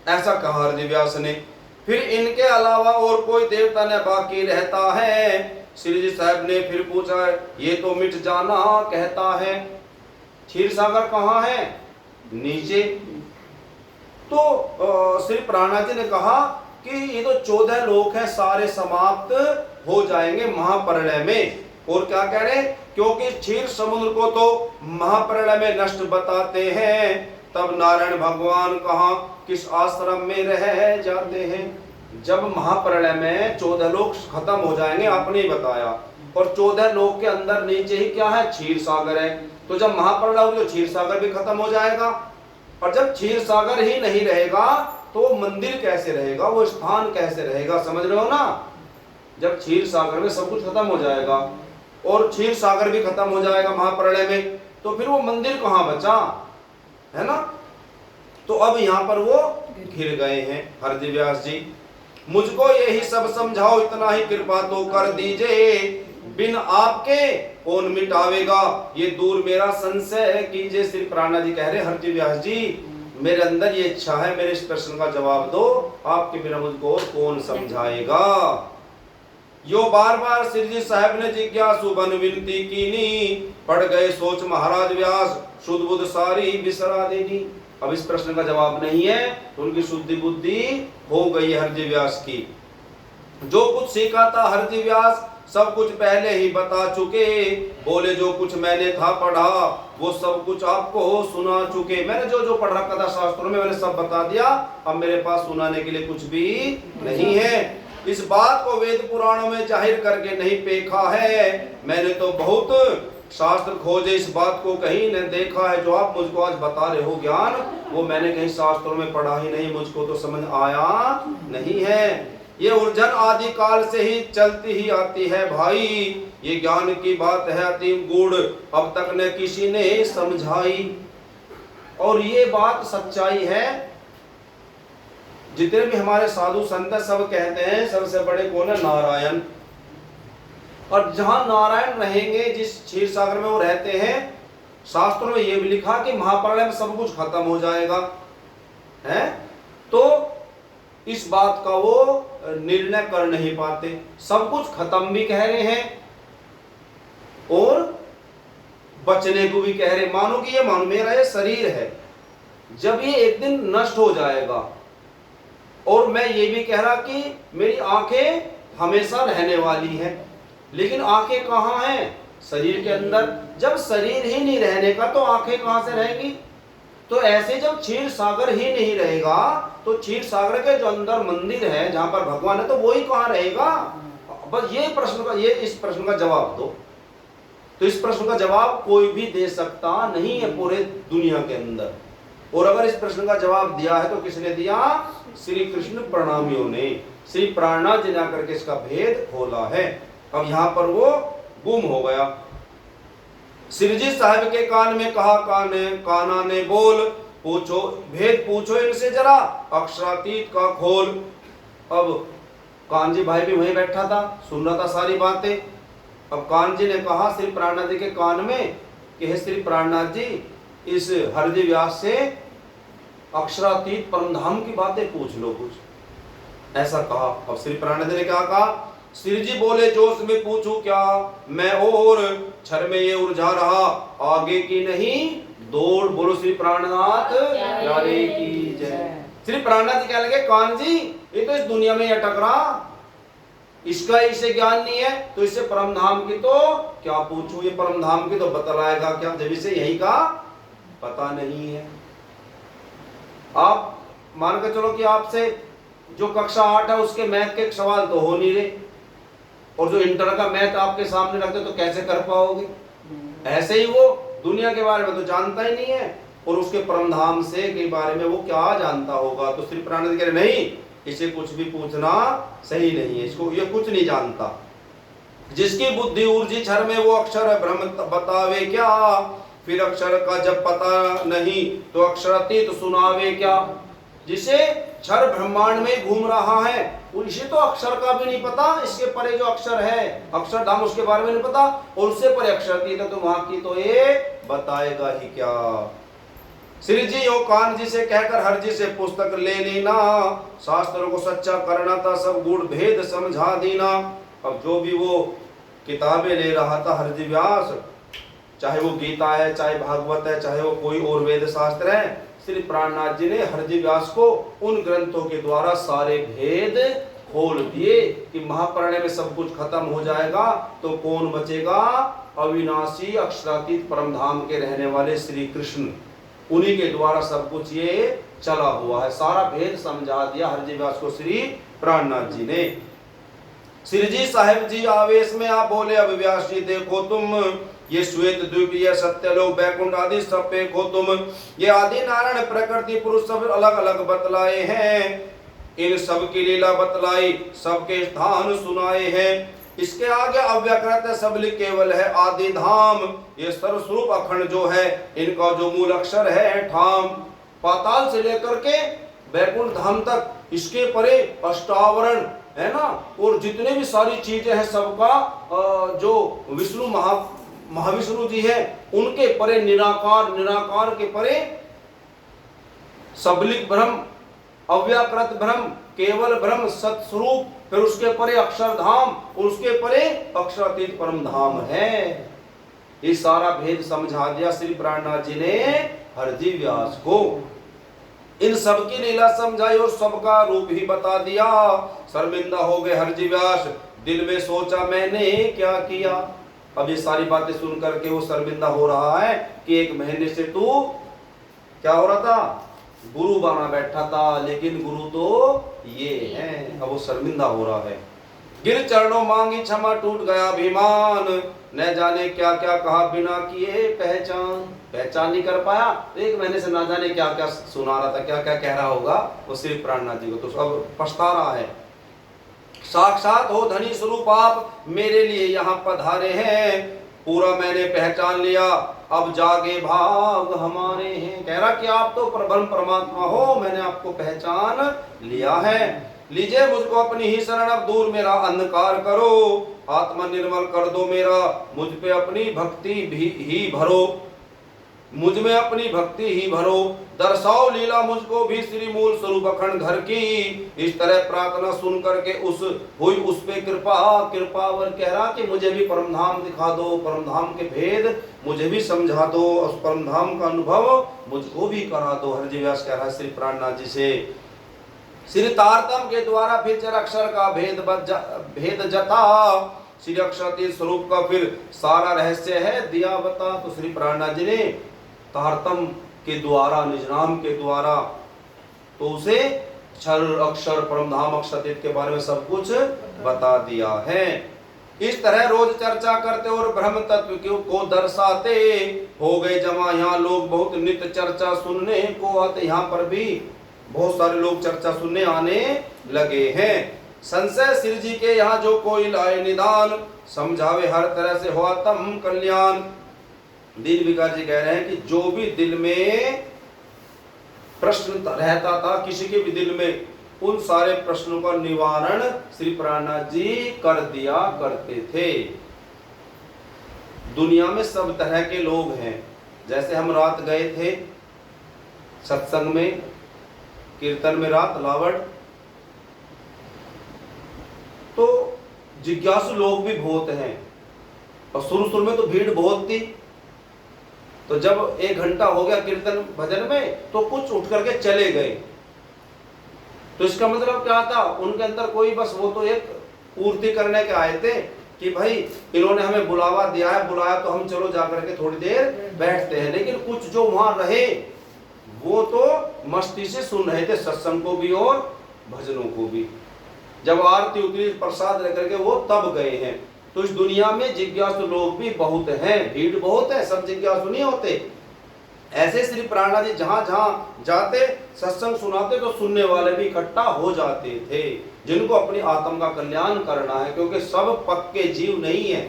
ऐसा कहा हरदिव्यास ने। फिर इनके अलावा और कोई देवता न बाकी रहता है। श्री जी साहब ने फिर पूछा ये तो मिट जाना कहता है, क्षीर सागर कहाँ है, नीचे। तो श्री प्राणनाथ जी ने कहा कि ये तो 14 लोक हैं, सारे समाप्त हो जाएंगे महाप्रलय में। और क्या कह रहे, क्योंकि क्षीर समुद्र को तो महाप्रलय में नष्ट बताते हैं, तब नारायण भगवान कहाँ किस आश्रम में रह जाते हैं। जब महाप्रलय में 14 लोक खत्म हो जाएंगे, आपने ही बताया, और 14 लोक के अंदर नीचे ही क्या है, क्षीर सागर है। तो जब महाप्रलय होगी तो क्षीर सागर भी खत्म हो जाएगा, और जब क्षीर सागर ही नहीं रहेगा तो वो मंदिर कैसे रहेगा, वो स्थान कैसे रहेगा, समझ रहे हो ना। जब क्षीर सागर में सब कुछ खत्म हो जाएगा और क्षीर सागर भी खत्म हो जाएगा महाप्रलय में, तो फिर वो मंदिर कहाँ बचा, है ना। तो अब यहाँ पर वो घिर गए हैं हरदिव्यास जी। मुझको यही सब समझाओ, इतना ही कृपा तो कर दीजिए, बिन आपके कौन मिटावेगा ये दूर मेरा संशय कीजिए। श्री प्राणनाथ जी कह रहे हरदिव्यास जी मेरे अंदर ये इच्छा है, मेरे इस प्रश्न का जवाब दो, आपके बिना मुझको और कौन समझाएगा। यो बार बार श्री जी साहब ने जिज्ञासु बन विनती कीनी, पड़ गए सोच महाराज व्यास, शुद्ध बुद्ध सारी बिसरा देनी। अब इस प्रश्न का जवाब नहीं है तो उनकी शुद्धि बुद्धि हो गई हरदिव्यास की। जो कुछ सीखा था हरदिव्यास सब कुछ पहले ही बता चुके, बोले जो कुछ मैंने था पढ़ा वो सब कुछ आपको सुना चुके। मैंने जो जो पढ़ रखा था शास्त्रों में मैंने सब बता दिया, अब मेरे पास सुनाने के लिए कुछ भी नहीं है। इस बात को वेद पुराणों में जाहिर करके नहीं पेखा है, मैंने तो बहुत शास्त्र खोजे, इस बात को कहीं न देखा है। जो आप मुझको आज बता रहे हो ज्ञान, वो मैंने कहीं शास्त्रों में पढ़ा ही नहीं, मुझको तो समझ आया नहीं है। ये उलझन आदि काल से ही चलती ही आती है भाई, ये ज्ञान की बात है अति गूढ़, अब तक न किसी ने समझाई। और ये बात सच्चाई है, जितने भी हमारे साधु संत सब कहते हैं सबसे बड़े कौन है, नारायण। और जहां नारायण रहेंगे, जिस क्षीर सागर में वो रहते हैं, शास्त्रों में ये भी लिखा कि महाप्रलय में सब कुछ खत्म हो जाएगा है। तो इस बात का वो निर्णय कर नहीं पाते, सब कुछ खत्म भी कह रहे हैं और बचने को भी कह रहे। मानो कि ये मानो मेरा ये शरीर है, जब ये एक दिन नष्ट हो जाएगा, और मैं ये भी कह रहा कि मेरी आंखें हमेशा रहने वाली हैं, लेकिन आंखें कहाँ हैं, शरीर के अंदर। जब शरीर ही नहीं रहने का तो आंखें कहां से रहेंगी? तो ऐसे जब क्षीर सागर ही नहीं रहेगा तो क्षीर सागर के जो अंदर मंदिर है जहां पर भगवान है तो वो ही कहां रहेगा? बस ये प्रश्न का, ये इस प्रश्न का जवाब दो। तो इस प्रश्न का जवाब कोई भी दे सकता नहीं है पूरे दुनिया के अंदर। और अगर इस प्रश्न का जवाब दिया है तो किसने दिया? श्री कृष्ण प्रणामियों ने, श्री प्राणनाथ जी ने आकर के इसका भेद खोला है। अब यहां पर वो गुम हो गया। श्री जी साहब के कान में कहा, काना ने बोल, पूछो भेद पूछो इनसे जरा, अक्षरातीत का खोल। अब कानजी भाई भी वहीं बैठा था, सुन रहा था सारी बातें। अब कानजी ने कहा श्री प्राणनाथ जी के कान में कि हे श्री प्राणनाथ जी, इस हरजी व्यास से अक्षरातीत परमधाम की बातें पूछ लो कुछ, ऐसा कहा। अब श्री प्राणनाथ जी ने क्या कहा? श्री जी बोले, जोश में पूछूं क्या मैं, और क्षर में ये उलझा रहा, आगे की नहीं दौड़। बोलो श्री प्राणनाथ प्यारे की जय। श्री प्राणनाथ जी क्या लगे, कान जी ये तो इस दुनिया में अटक रहा, इसका इसे ज्ञान नहीं है तो इससे परम धाम की तो क्या पूछूं, ये परम धाम की तो बतलाएगा क्या जब इसे यही का पता नहीं है। आप मान के चलो कि आपसे जो कक्षा 8 है उसके मैथ के सवाल तो हो नहीं रहे, और जो इंटर का मैथ आपके सामने रखते तो कैसे कर पाओगे? ऐसे ही वो दुनिया के बारे में तो जानता ही नहीं है, और उसके परम धाम से के बारे में वो क्या जानता होगा? तो श्री प्राणनाथ कह रहे नहीं, इसे कुछ भी पूछना सही नहीं है, इसको ये कुछ नहीं जानता। जिसकी बुद्धि ऊर्जी क्षर में वो अक्षर ब्रह्म बतावे क्या, फिर अक्षर का जब पता नहीं तो अक्षरातीत सुनावे क्या। जिसे क्षर ब्रह्मांड में घूम रहा है उसे तो अक्षर का भी नहीं पता, इसके परे जो अक्षर है अक्षरधाम उसके बारे में नहीं पता, और उससे परे अक्षरातीत तो वहां की तो ये बताएगा ही क्या। श्री जी यो कान जी से कहकर हर जी से पुस्तक ले लेना, शास्त्रों को सच्चा करना था, सब गुण भेद समझा देना। अब जो भी वो किताबें ले रहा था हरजी व्यास, चाहे वो गीता है, चाहे भागवत है, चाहे वो कोई और वेद शास्त्र है, श्री प्राणनाथ जी ने हरजी व्यास को उन ग्रंथों के द्वारा सारे भेद खोल दिए कि महाप्रलय में सब कुछ खत्म हो जाएगा तो कौन बचेगा? अविनाशी अक्षरातीत परम धाम के रहने वाले श्री कृष्ण, उन्हीं के द्वारा सब कुछ ये चला हुआ है। सारा भेद समझा दिया हरजी व्यास को श्री प्राणनाथ जी ने। श्री जी साहेब जी आवेश में आप बोले, अब व्यास जी देखो तुम, ये श्वेत द्वीप, ये सत्यलोक, बैकुंठ आदि सब देखो तुम, ये आदि नारायण प्रकृति पुरुष सब अलग अलग बतलाए हैं, इन सब की लीला बतलाई, सबके स्थान सुनाए हैं। इसके आगे अव्यकृत सबलिक केवल है आदि धाम, ये सर्वस्वरूप अखंड जो है इनका जो मूल अक्षर है ठाम। पाताल से लेकर के बैकुंठ धाम तक इसके परे अष्टावरण है ना, और जितने भी सारी चीजें हैं सबका जो विष्णु महाविष्णु जी है उनके परे निराकार, निराकार के परे सबलिक ब्रह्म, अव्याकृत ब्रह्म, केवल ब्रह्म, सत्स्वरूप, फिर उसके परे अक्षरधाम, और उसके परे अक्षरातीत परम धाम है। ये सारा भेद समझा दिया श्री प्राणनाथ जी ने हरजी व्यास को। इन सब की लीला समझाई और सबका रूप ही बता दिया। शर्मिंदा हो गए हरजी व्यास, दिल में सोचा मैंने क्या किया। अब ये सारी बातें सुन करके वो शर्मिंदा हो रहा है कि 1 महीने से तू क्या हो रहा था? गुरु बना बैठा था, लेकिन गुरु तो ये है। अब वो शर्मिंदा हो रहा है। गिर चरणों मांगी क्षमा, टूट गया अभिमान, न जाने क्या क्या कहा बिना किए पहचान नहीं कर पाया। 1 महीने से ना जाने क्या क्या सुना रहा था, क्या क्या कह रहा होगा वो श्री प्राणनाथ जी को, तो सब पछता रहा है। साक्षात हो धनी स्वरूप आप मेरे लिए यहाँ पधारे हैं, पूरा मैंने पहचान लिया, अब जागे भाग हमारे हैं। कह रहा कि आप तो परब्रह्म परमात्मा हो, मैंने आपको पहचान लिया है। लीजिए मुझको अपनी ही शरण, अब दूर मेरा अंधकार करो, आत्मा निर्मल कर दो मेरा, मुझ पे अपनी भक्ति भी ही भरो, मुझ में अपनी भक्ति ही भरो, दर्शाओ लीला मुझको भी श्री मूल स्वरूप अखंड घर की। इस तरह प्रार्थना सुन करके उस पे कृपावर कह रहा कि मुझे भी परमधाम दिखा दो, परमधाम के भेद मुझे भी समझा दो, उस परमधाम का अनुभव मुझको भी करा दो। हरजी व्यास कह रहा है श्री प्राणनाथ जी से। श्री तारतम के द्वारा फिर अक्षर का भेद जता, श्री अक्षरातीत स्वरूप का फिर सारा रहस्य है दिया बता। तो श्री प्राणनाथ जी ने तारतम के द्वारा, निज नाम के द्वारा, तो उसे क्षर अक्षर परम धाम अक्षरातीत के बारे में सब कुछ बता दिया है। इस तरह रोज चर्चा करते और ब्रह्म तत्व को दर्शाते हो गए जमा। यहाँ लोग बहुत नित्य चर्चा सुनने को आते, यहाँ पर भी बहुत सारे लोग चर्चा सुनने आने लगे हैं। संशय श्री जी के यहाँ जो कोई लाए निदान, समझावे हर तरह से हुआ तम कल्याण। दीन विकार जी कह रहे हैं कि जो भी दिल में प्रश्न रहता था किसी के भी दिल में, उन सारे प्रश्नों का निवारण श्री प्राणनाथ जी कर दिया करते थे। दुनिया में सब तरह के लोग हैं। जैसे हम रात गए थे सत्संग में, कीर्तन में रात लावड़, तो जिज्ञासु लोग भी बहुत हैं और शुरू में तो भीड़ बहुत थी। तो जब 1 घंटा हो गया कीर्तन भजन में तो कुछ उठ करके चले गए। तो इसका मतलब क्या था, उनके अंदर कोई बस वो तो एक पूर्ति करने के आए थे कि भाई इन्होंने हमें बुलावा दिया है, बुलाया तो हम चलो जाकर के थोड़ी देर बैठते हैं। लेकिन कुछ जो वहां रहे वो तो मस्ती से सुन रहे थे सत्संग को भी और भजनों को भी। जब आरती उतरी प्रसाद लेकर के वो तब गए हैं। तो इस दुनिया में जिज्ञासु लोग भी बहुत हैं, भीड़ बहुत है, सब जिज्ञासु नहीं होते। ऐसे श्री प्राणनाथ जी जहां जहां जाते सत्संग सुनाते तो सुनने वाले भी इकट्ठा हो जाते थे, जिनको अपनी आत्मा का कल्याण करना है। क्योंकि सब पक्के जीव नहीं है,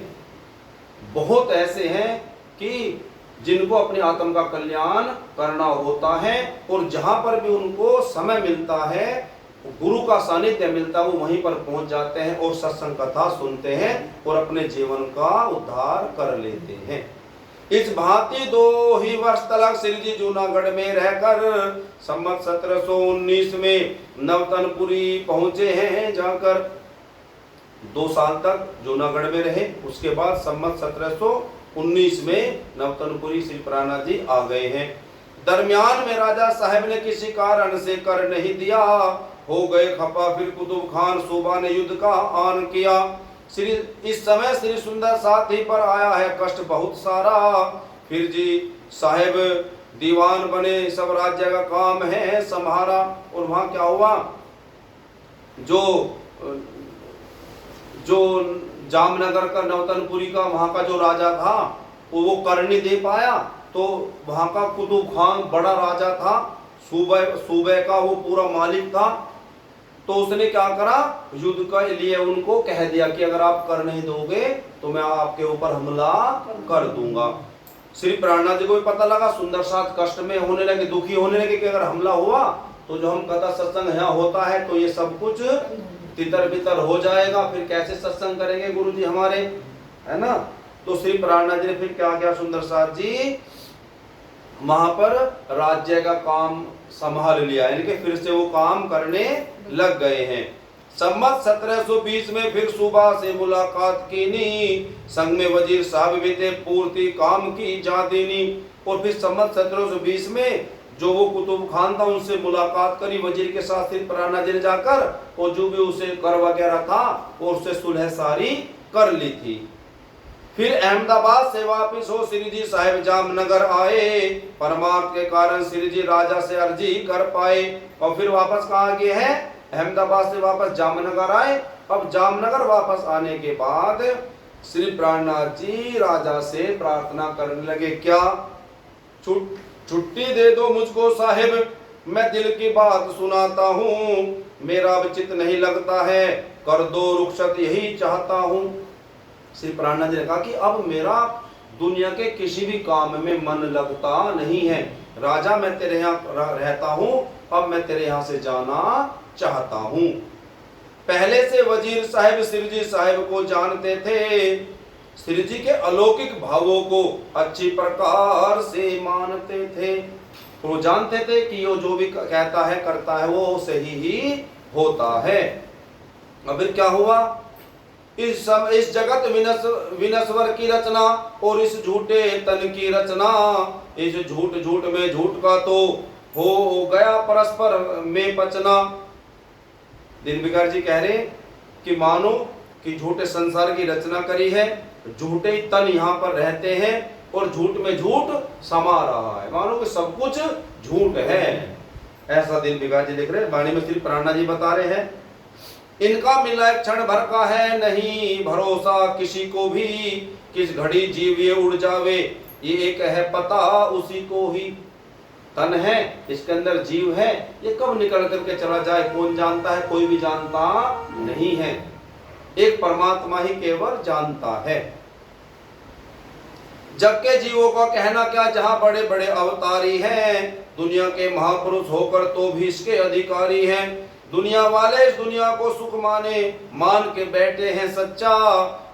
बहुत ऐसे हैं कि जिनको अपनी आत्मा का कल्याण करना होता है और जहां पर भी उनको समय मिलता है, गुरु का सानिध्य मिलता है, वो वहीं पर पहुंच जाते हैं और सत्संग कथा सुनते हैं और अपने जीवन का उद्धार कर लेते हैं। इस भांति 2 ही वर्ष तक श्री जी जूनागढ़ में रहकर संवत 1719 में नवतनपुरी पहुंचे हैं। जाकर 2 साल तक जूनागढ़ में रहे। उसके बाद संवत 1719 में नवतनपुरी श्री प्राणनाथ जी आ गए हैं। दरमियान में राजा साहब ने किसी कारण से कर नहीं दिया, हो गए खपा। फिर कुतुब खान सूबा ने युद्ध का आन किया। श्री इस समय श्री सुंदर साथी पर आया है कष्ट बहुत सारा। फिर जी साहेब दीवान बने, सब राज्य का काम है संभारा। और वहां क्या हुआ, जो जामनगर का नवतनपुरी का वहां का जो राजा था वो कर नहीं दे पाया। तो वहां का कुतुब खान बड़ा राजा था, सूबे का वो पूरा मालिक था। तो उसने क्या करा, युद्ध के लिए उनको कह दिया कि अगर आप कर नहीं दोगे तो मैं आपके ऊपर हमला कर दूंगा। श्री प्राणनाथ जी को भी पता लगा, सुंदर साथ कष्ट में होने लगे, दुखी होने लगे कि अगर हमला हुआ तो जो हम कथा सत्संग यहाँ होता है तो ये सब कुछ तितर बितर हो जाएगा, फिर कैसे सत्संग करेंगे गुरु जी हमारे, है ना। तो श्री प्राणनाथ जी ने फिर क्या किया, सुंदर साथ जी वहां पर राज्य का काम संभाल लिया, यानी कि फिर से वो काम करने लग गए हैं। संवत 1720 में फिर सूबा से मुलाकात कीनी, संग में वजीर साहब भी थे, पूर्ति काम की जादीनी। और फिर संवत 1720 में जो वो कुतुब खान था उनसे मुलाकात करी वजीर के साथ, फिर प्राणनाथ जी ने जाकर और जो भी उसे कर वगैरह था और उससे सुलह सारी कर ली थी। फिर अहमदाबाद से वापिस हो श्री जी साहेब जामनगर आए, परमार्थ के कारण श्री जी राजा से अर्जी कर पाए। और फिर वापस कहाँ गए हैं, अहमदाबाद से वापस जामनगर आए। अब जामनगर वापस आने के बाद श्री प्राणनाथ जी राजा से प्रार्थना करने लगे, क्या छुट्टी दे दो मुझको साहिब, मैं दिल की बात सुनाता हूँ, मेरा अब चित नहीं लगता है, कर दो रुखसत यही चाहता हूँ। श्री प्राणनाथ जी ने कहा कि अब मेरा दुनिया के किसी भी काम में मन लगता नहीं है, राजा मैं तेरे यहाँ रहता हूँ, अब मैं तेरे यहाँ से जाना चाहता हूँ। पहले से वजीर साहब श्री जी साहब को जानते थे, श्री जी के अलौकिक भावों को अच्छी प्रकार से मानते थे। वो जानते थे कि वो जो भी कहता है करता है वो सही ही होता है। अब फिर क्या हुआ, इस जगत विनस्वर की रचना और इस झूठे तन की रचना, इस झूठ में झूठ का तो हो गया परस्पर में पचना। दिन बिकार जी कह रहे कि मानो कि झूठे संसार की रचना करी है, झूठे ही तन यहाँ पर रहते हैं और झूठ में झूठ समा रहा है, मानो कि सब कुछ झूठ है। ऐसा दिन विकास जी लिख रहे हैं, वाणी में श्री प्राणनाथ जी बता रहे हैं, इनका मिला एक क्षण भर का है नहीं भरोसा किसी को भी, किस घड़ी जीव ये उड़ जावे ये एक है पता उसी को ही। तन है, इसके अंदर जीव है, ये कब निकल करके चला जाए कौन जानता है, कोई भी जानता नहीं है, एक परमात्मा ही केवल जानता है। जग के जीवों का कहना क्या, जहां बड़े बड़े अवतारी हैं, दुनिया के महापुरुष होकर तो भी इसके अधिकारी हैं। दुनिया वाले इस दुनिया को सुख मान के बैठे हैं सच्चा,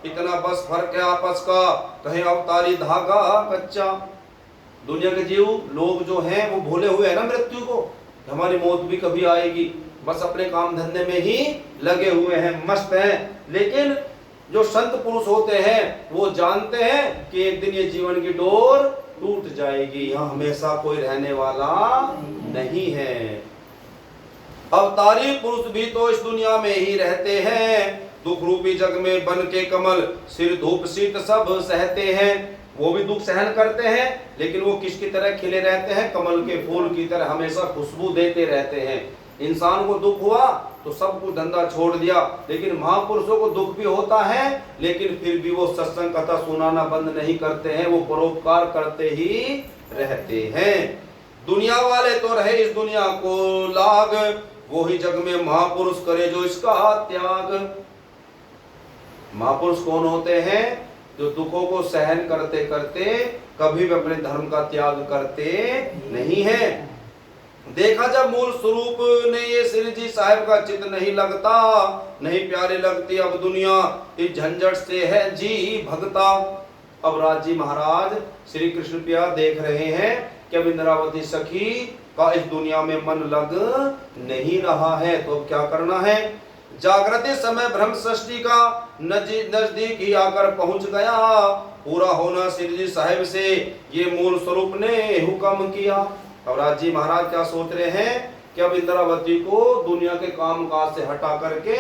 इतना बस फर्क है आपस का, कहे अवतारी धागा कच्चा। दुनिया के जीव लोग जो हैं वो भूले हुए हैं ना मृत्यु को, हमारी मौत भी कभी आएगी, बस अपने काम धंधे में ही लगे हुए हैं, मस्त हैं। लेकिन जो संत पुरुष होते हैं वो जानते हैं कि एक दिन ये जीवन की डोर टूट जाएगी, यहाँ हमेशा कोई रहने वाला नहीं है। अवतारी पुरुष भी तो इस दुनिया में ही रहते हैं, दुख रूपी जग में बन के कमल सिर धूप शीत सब सहते हैं। वो भी दुख सहन करते हैं, लेकिन वो किसकी तरह खिले रहते हैं, कमल के फूल की तरह हमेशा खुशबू देते रहते हैं। इंसान को दुख हुआ तो सब कुछ धंधा छोड़ दिया, लेकिन महापुरुषों को दुख भी होता है, लेकिन फिर भी वो सत्संग कथा सुनाना बंद नहीं करते हैं, वो परोपकार करते ही रहते हैं। दुनिया वाले तो रहे इस दुनिया को लाग, वो ही जग में महापुरुष करे जो इसका त्याग। महापुरुष कौन होते हैं, जो दुखों को सहन करते करते कभी भी अपने धर्म का त्याग करते नहीं है। देखा जब मूल स्वरूप ने ये श्री जी साहब का चित नहीं लगता, नहीं प्यारे लगती अब दुनिया इस झंझट से है जी भगता। अब राज जी महाराज श्री कृष्ण प्यार देख रहे हैं कि अब इंद्रावती सखी का इस दुनिया में मन लग नहीं रहा है, तो अब क्या करना है। जागृति समय ब्रह्म सृष्टि का नजदीक ही आकर पहुंच गया, पूरा होना श्री जी साहिब से ये मूल स्वरूप ने हुक्म किया। अब राज जी महाराज क्या सोच रहे हैं कि अब इंद्रावती को दुनिया के काम काज से हटा करके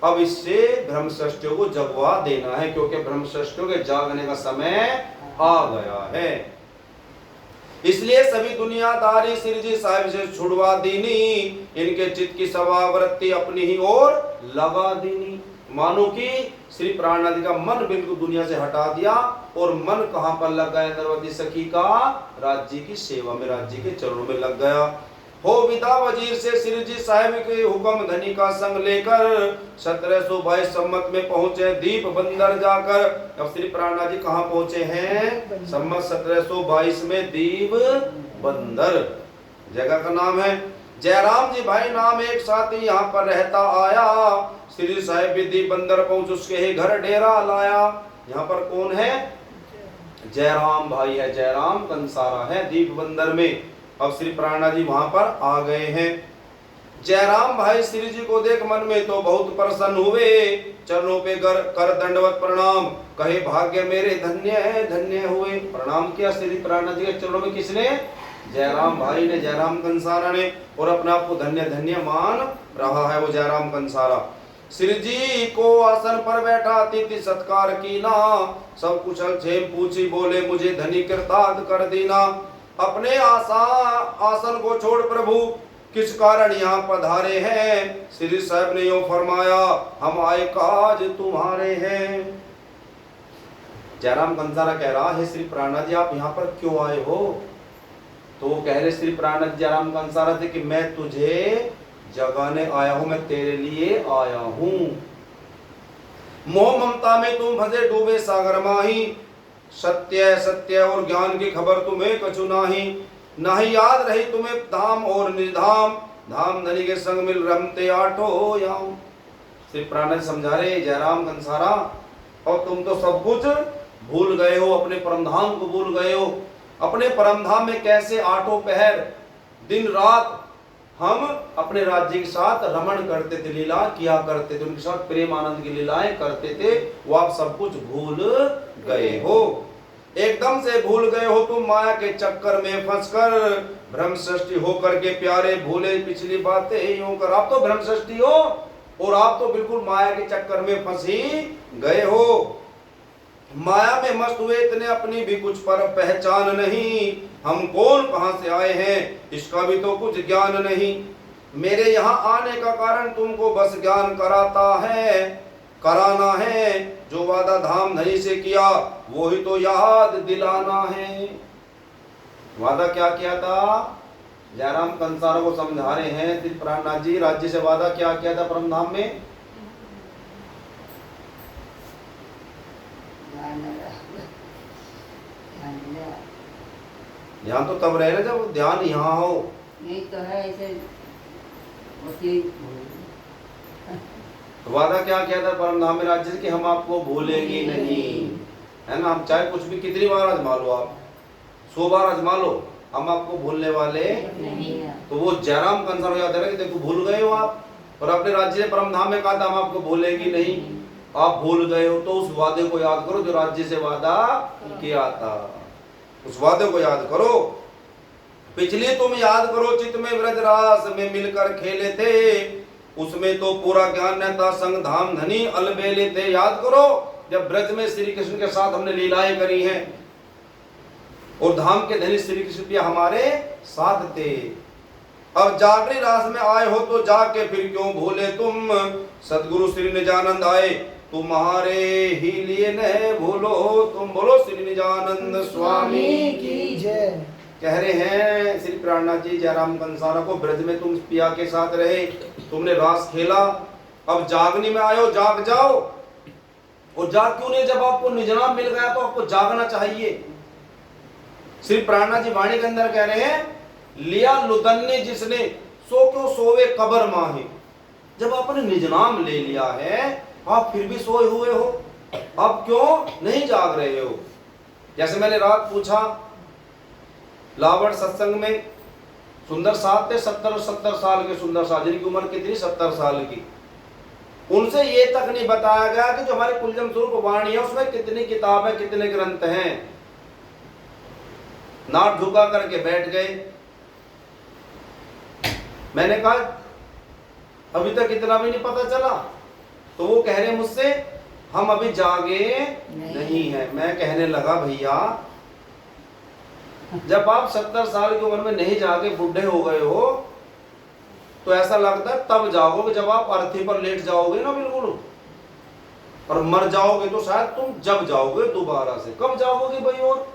अब इससे ब्रह्म सृष्टियों को जगवा देना है, क्योंकि ब्रह्म सृष्टियों के जागने का समय आ गया है। इसलिए सभी दुनियादारी श्री जी साहिब से छुड़वा दीनी, इनके चित्त की सवावृत्ति अपनी ही ओर लगा दीनी। मानो कि श्री प्राणनाथ का मन बिल्कुल दुनिया से हटा दिया और मन कहां पर लग गया, इंद्रावती सखी का राज्य की सेवा में, राज्य के चरणों में लग गया। हो विदा वजीर से श्री जी साहिब के हुक्म धनी का संग लेकर 1722 संमत में पहुंचे दीप बंदर जाकर। अब श्री प्राणनाथ जी कहाँ पहुंचे हैं, संमत 1722 में दीप बंदर जगह का नाम है। जयराम जी भाई नाम एक साथी यहाँ पर रहता आया, श्री साहिब भी दीप बंदर पहुंच उसके ही घर डेरा लाया। यहाँ पर कौन है, जयराम भाई है, जयराम कंसारा है दीप बंदर में। अब श्री प्राणनाथ जी वहां पर आ गए हैं। जयराम भाई श्री जी को देख मन में तो बहुत प्रसन्न हुए, चरणों पे कर दंडवत प्रणाम, कहे भाग्य मेरे धन्य धन्य हुए। प्रणाम किया श्री प्राणनाथ जी के चरणों में, किसने, जयराम भाई ने, जयराम कंसारा ने, और अपने आप को धन्य धन्य मान रहा है वो जयराम कंसारा। श्री जी को आसन पर बैठा अतिथि सत्कार कीना, सब कुशल क्षेम पूछी, बोले मुझे धनी कृतार्थ कर देना। अपने आसन को छोड़ प्रभु किस कारण यहाँ पधारे हैं, श्री साहब ने यूं फरमाया हम आए काज तुम्हारे हैं। जयराम कंसारा कह रहा है श्री प्राणनाथ जी आप यहाँ पर क्यों आए हो, तो वो कह रहे श्री प्राणनाथ जयराम कंसारा थे कि मैं तुझे जगाने आया हूं, मैं तेरे लिए आया हूं। मोह ममता में तुम फंसे डूबे सागर माही, सत्य सत्य और ज्ञान की खबर तुम्हें कछु नाही याद रही तुम्हें धाम और निर्धाम, धाम धनी के संग मिल रमते आठो याम। श्री प्राणनाथ समझा रहे जयराम कंसारा, और तुम तो सब कुछ भूल गए हो, अपने परम धाम को भूल गए हो। अपने परम धाम में कैसे आठों पहर दिन रात हम अपने राज्य के साथ रमण करते थे, लीला किया करते थे, उनके साथ प्रेम आनंद की लीलाएं करते थे, वो आप सब कुछ भूल गए हो, एकदम से भूल गए हो तुम माया के चक्कर में फंसकर, भ्रम सृष्टि होकर के प्यारे भूले पिछली बातें यूं कर। आप तो भ्रम सृष्टि हो, और आप तो बिल्कुल माया के चक्कर में फंस ही गए हो। माया में मस्त हुए इतने, अपनी भी कुछ पर पहचान नहीं। हम कौन, कहां से आए हैं, इसका भी तो कुछ ज्ञान नहीं। मेरे यहाँ आने का कारण तुमको बस ज्ञान कराना है। जो वादा धाम धनी से किया वो ही तो याद दिलाना है। वादा क्या किया था? जयराम कंसारा को समझा रहे हैं श्री प्राणनाथ जी, राज्य से वादा क्या किया था परम धाम में? ध्यान तो तब रहे ना जब ध्यान यहाँ हो। नहीं तो है ऐसे। वादा क्या किया था परम धाम में राज्य से कि हम आपको भूलेंगे नहीं, है ना। हम चाहे कुछ भी कितनी बार आजमा लो, आप 100 बार आजमा लो, हम आपको भूलने वाले नहीं। तो वो जयराम कंसार याद है कि देखो भूल गए हो आप, और अपने राज्य से परम धाम में कहा था हम आपको भूलेंगे नहीं। आप भूल गए हो तो उस वादे को याद करो जो राज्य से वादा किया था, उस वादे को याद करो। पिछली तुम याद करो, चित्त में ब्रजरास में मिलकर खेले थे, उसमें तो पूरा ज्ञान था, संग धाम धनी अलबेले थे। याद करो जब ब्रज में श्री कृष्ण के साथ हमने लीलाएं करी हैं और धाम के धनी श्री कृष्ण हमारे साथ थे। अब जागरी रास में आए हो तो जाके फिर क्यों भूले तुम, सदगुरु श्री निजानंद आए तुम्हारे ही लिए न भूलो तुम। बोलो श्री निजानंद स्वामी की जय। कह रहे हैं श्री प्राणनाथ जी जयराम कंसारा को, ब्रज में तुम पिया के साथ रहे, तुमने रास खेला, अब जागने में आयो, जाग जाओ। और जाग क्यों नहीं? जब आपको निजनाम मिल गया तो आपको जागना चाहिए। श्री प्राणनाथ जी वाणी के अंदर कह रहे हैं, लिया लुदन्ने जिसने सो क्यों सोवे कबर माहे। जब आपने निजनाम ले लिया है आप फिर भी सोए हुए हो, अब क्यों नहीं जाग रहे हो? जैसे मैंने रात पूछा लावड़ सत्संग में, सुंदर साहब थे 70 साल के, सुंदर साहब जिनकी उम्र कितनी 70 साल की, उनसे ये तक नहीं बताया गया कि जो हमारी कुलजम स्वरूप वाणी है उसमें कितनी किताब है, कितने ग्रंथ हैं। नाट झुका करके बैठ गए। मैंने कहा अभी तक इतना भी नहीं पता चला, तो वो कह रहे मुझसे हम अभी जागे नहीं है। मैं कहने लगा भैया जब आप 70 साल की उम्र में नहीं जागे बूढ़े हो गए हो तो ऐसा लगता है तब जागोगे जब आप अर्थी पर लेट जाओगे ना बिल्कुल, और मर जाओगे तो शायद तुम जब जाओगे दोबारा से। कब जाओगे भाई? और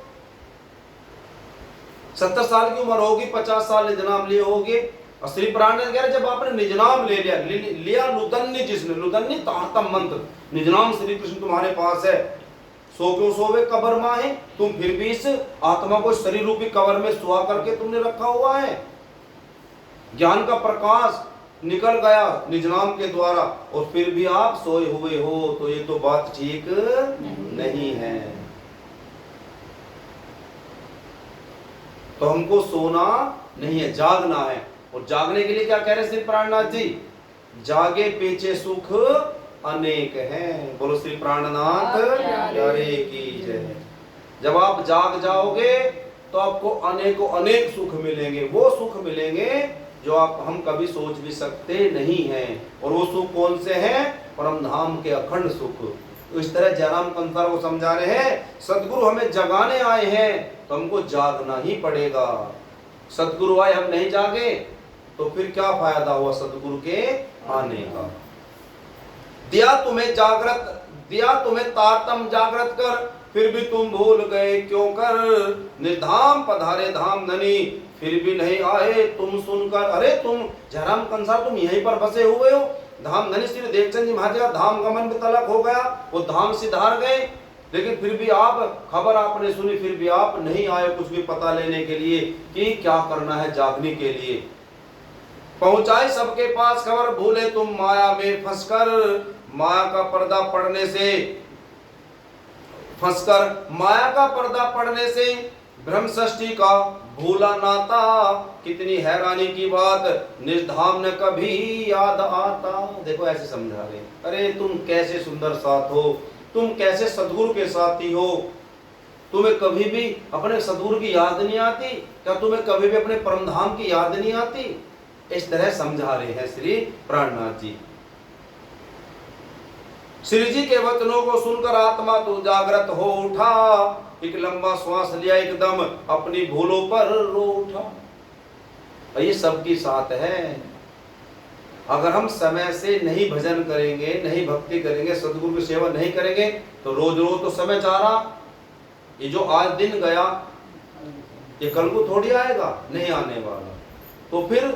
70 साल की उम्र होगी, 50 साल निजनाम लिए होगे। और श्री प्राणनाथ कह रहे जब आपने निजनाम ले लिया लुदन्नी जिसने, लुदन्नी तारतम मंत्र, निजनाम श्री कृष्ण तुम्हारे पास है, सो क्यों सोवे कबर माहे, तुम फिर भी इस आत्मा को शरीर रूपी कबर में सुहा करके तुमने रखा हुआ है। ज्ञान का प्रकाश निकल गया निजनाम के द्वारा और फिर भी आप सोए हुए हो, तो ये तो बात ठीक नहीं है। तो हमको सोना नहीं है, जागना है। और जागने के लिए क्या कह रहे श्री प्राणनाथ जी? जागे पीछे सुख अनेक हैं। बोलो श्री प्राणनाथ प्यारे की जय। जब आप जाग जाओगे तो आपको अनेकों अनेक सुख मिलेंगे, वो सुख मिलेंगे जो आप हम कभी सोच भी सकते नहीं हैं। और वो सुख कौन से हैं? परम धाम के अखंड सुख। तो इस तरह जयराम कंसार को समझा रहे हैं, सदगुरु हमें जगाने आए हैं तो हमको जागना ही पड़ेगा। सदगुरु आए हम नहीं जागे तो फिर क्या फायदा हुआ सदगुरु के आने का? दिया तुम्हें तारतम जागृत कर, फिर भी तुम भूल गए क्यों कर। निर्धाम पधारे धाम धनी, फिर भी नहीं आए तुम सुनकर। अरे तुम जयराम कंसार तुम यहीं पर बसे हुए हो, धाम धनी श्री देवचंद जी महाराज का धाम गमन भी तलक हो गया, वो धाम सिधार गए, लेकिन फिर भी आप खबर आपने सुनी, फिर भी आप नहीं आए कुछ भी पता लेने के लिए कि क्या करना है जागने के लिए। पहुंचाई सबके पास खबर, भूले तुम माया में फंसकर। माया का पर्दा पड़ने से माया का पर्दा पड़ने से ब्रह्म षष्ठी का भूला नाता। कितनी हैरानी की बात, निर्धाम न कभी याद आता। देखो ऐसे समझा रहे, अरे तुम कैसे सुंदर साथ हो, तुम कैसे सदगुरु के साथी हो, तुम्हें कभी भी अपने सदगुरु की याद नहीं आती क्या? तुम्हें कभी भी अपने परमधाम की याद नहीं आती? इस तरह समझा रहे हैं श्री प्राणनाथ जी। श्री जी के वचनों को सुनकर आत्मा तो जागृत हो उठा, एक लंबा श्वास लिया, एकदम अपनी भूलों पर रो उठा। ये सबकी साथ है। अगर हम समय से नहीं भजन करेंगे, नहीं भक्ति करेंगे, सदगुरु की सेवा नहीं करेंगे, तो रोज रोज तो समय जा रहा। ये जो आज दिन गया ये कल को थोड़ी आएगा, नहीं आने वाला। तो फिर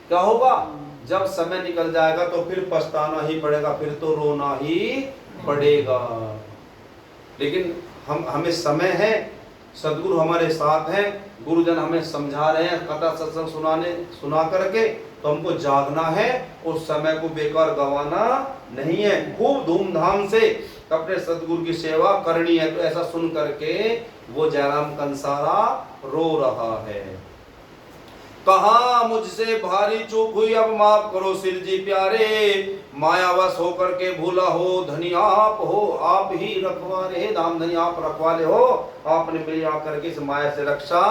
क्या होगा? जब समय निकल जाएगा तो फिर पछताना ही पड़ेगा, फिर तो रोना ही पड़ेगा। लेकिन हमें समय है, सदगुरु हमारे साथ हैं, गुरुजन हमें समझा रहे हैं, कथा सत्संग सुना करके, तो हमको जागना है, उस समय को बेकार गंवाना नहीं है। खूब धूमधाम से अपने सदगुरु की सेवा करनी है। तो ऐसा सुन करके वो जयराम कंसारा रो रहा है। कहा मुझसे भारी चूक हुई, अब माफ करो सिर जी प्यारे, मायावश होकर के भूला हो धनी आप हो, आप ही रखवाले, धाम धनी आप रखवाले हो, आपने मेरी आकर के इस माया से रक्षा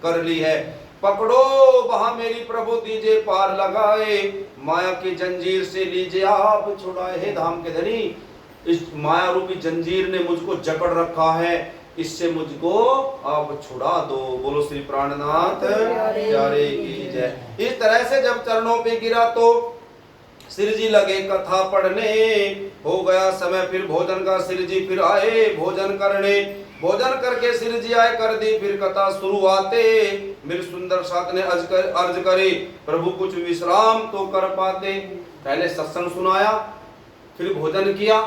कर ली है। पकड़ो वहां मेरी प्रभु, दीजिए पार लगाए, माया की जंजीर से लीजिए आप छुड़ाए। हे धाम के धनी, इस माया रूपी जंजीर ने मुझको जकड़ रखा है, इससे मुझको आप छुड़ा दो। बोलो श्री प्राणनाथ प्यारे की जय। इस तरह से जब चरणों पे गिरा तो श्री जी लगे कथा पढ़ने, हो गया समय फिर भोजन का, श्री जी फिर आए भोजन करने। भोजन करके श्री जी आए, कर दी फिर कथा शुरुआते, मेरे सुंदर साथ ने अर्ज करे, प्रभु कुछ विश्राम तो कर पाते। पहले सत्संग सुनाया, फिर भोजन किया,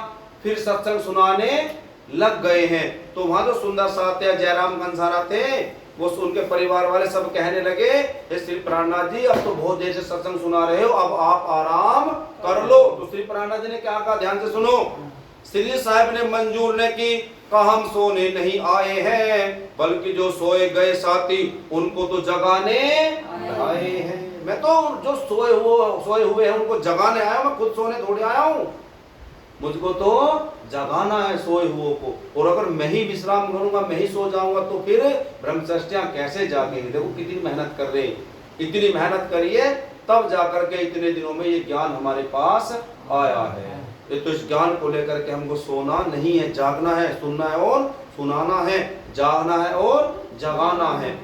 फिर सत्संग सुनाने लग गए हैं। तो वहां जो सुंदर साथ जयराम कंसारा थे, वो उनके परिवार वाले सब कहने लगे, श्री प्राणनाथ जी अब तो बहुत देर से सत्संग सुना रहे हो, अब आप आराम कर लो। तो श्री प्राणनाथ जी ने क्या कहा, ध्यान से सुनो। श्री साहब ने मंजूर ने की, कहा हम सोने नहीं आए हैं, बल्कि जो सोए गए साथी उनको तो जगाने आए हैं। मैं तो जो सोए हुए हैं उनको जगाने आया, मैं खुद सोने थोड़ी आया हूँ। मुझको तो जगाना है सोए हुओं को, और अगर मैं ही विश्राम करूंगा, मैं ही सो जाऊंगा, तो फिर ब्रह्मचर्या कैसे जागेंगे। देखो कितनी मेहनत कर रहे, इतनी मेहनत करिए, तब जाकर के इतने दिनों में ये ज्ञान हमारे पास आया है। ये तो इस ज्ञान को लेकर के हमको सोना नहीं है, जागना है, सुनना है और सुनाना है, जागना है और जगाना है।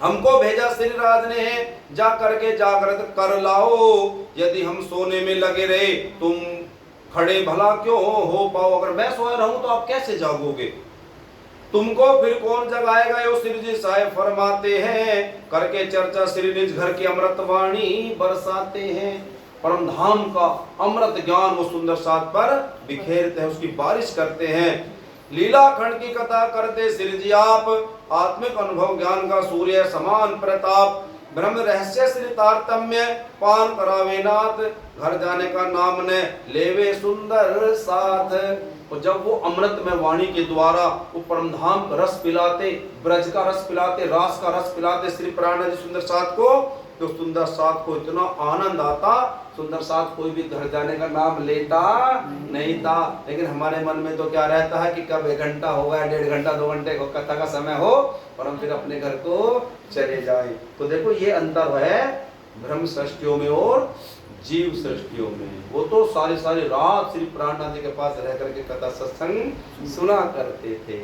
हमको भेजा श्री राज ने, जा करके जागृत कर लाओ। यदि हम सोने में लगे रहे, तुम खड़े भला क्यों हो पाओ। अगर मैं सोया रहूं तो आप कैसे जागोगे, तुमको फिर कौन जगाएगा। यो श्री जी साहेब फरमाते हैं, करके चर्चा श्री निज घर की अमृत वाणी बरसाते हैं। परम धाम का अमृत ज्ञान वो सुंदर साथ पर बिखेरते हैं, उसकी बारिश करते हैं। लीला खंड की कथा करते श्री जी आप, आत्मिक अनुभव ज्ञान का सूर्य समान प्रताप। ब्रह्म रहस्य श्री तारतम्य पान करावे नाथ, घर जाने का नाम ने लेवे सुंदर साथ। और जब वो अमृत में वाणी के द्वारा वो परमधाम का रस पिलाते, ब्रज का रस पिलाते, रास का रस पिलाते श्री प्राणनाथ जी सुंदर साथ को, तो सुंदर साथ को इतना आनंद आता। सुंदर साथ कोई भी घर जाने का नाम लेता नहीं था, लेकिन हमारे मन में तो क्या रहता है कि कब 1 घंटा हो गया, 1.5 घंटा 2 घंटे कथा का समय हो और हम फिर अपने घर को चले जाएं। तो देखो ये अंतर है ब्रह्म सृष्टियों में और जीव सृष्टियों में। वो तो सारी रात श्री प्राणनाथ जी के पास रह करके कथा सत्संग सुना करते थे।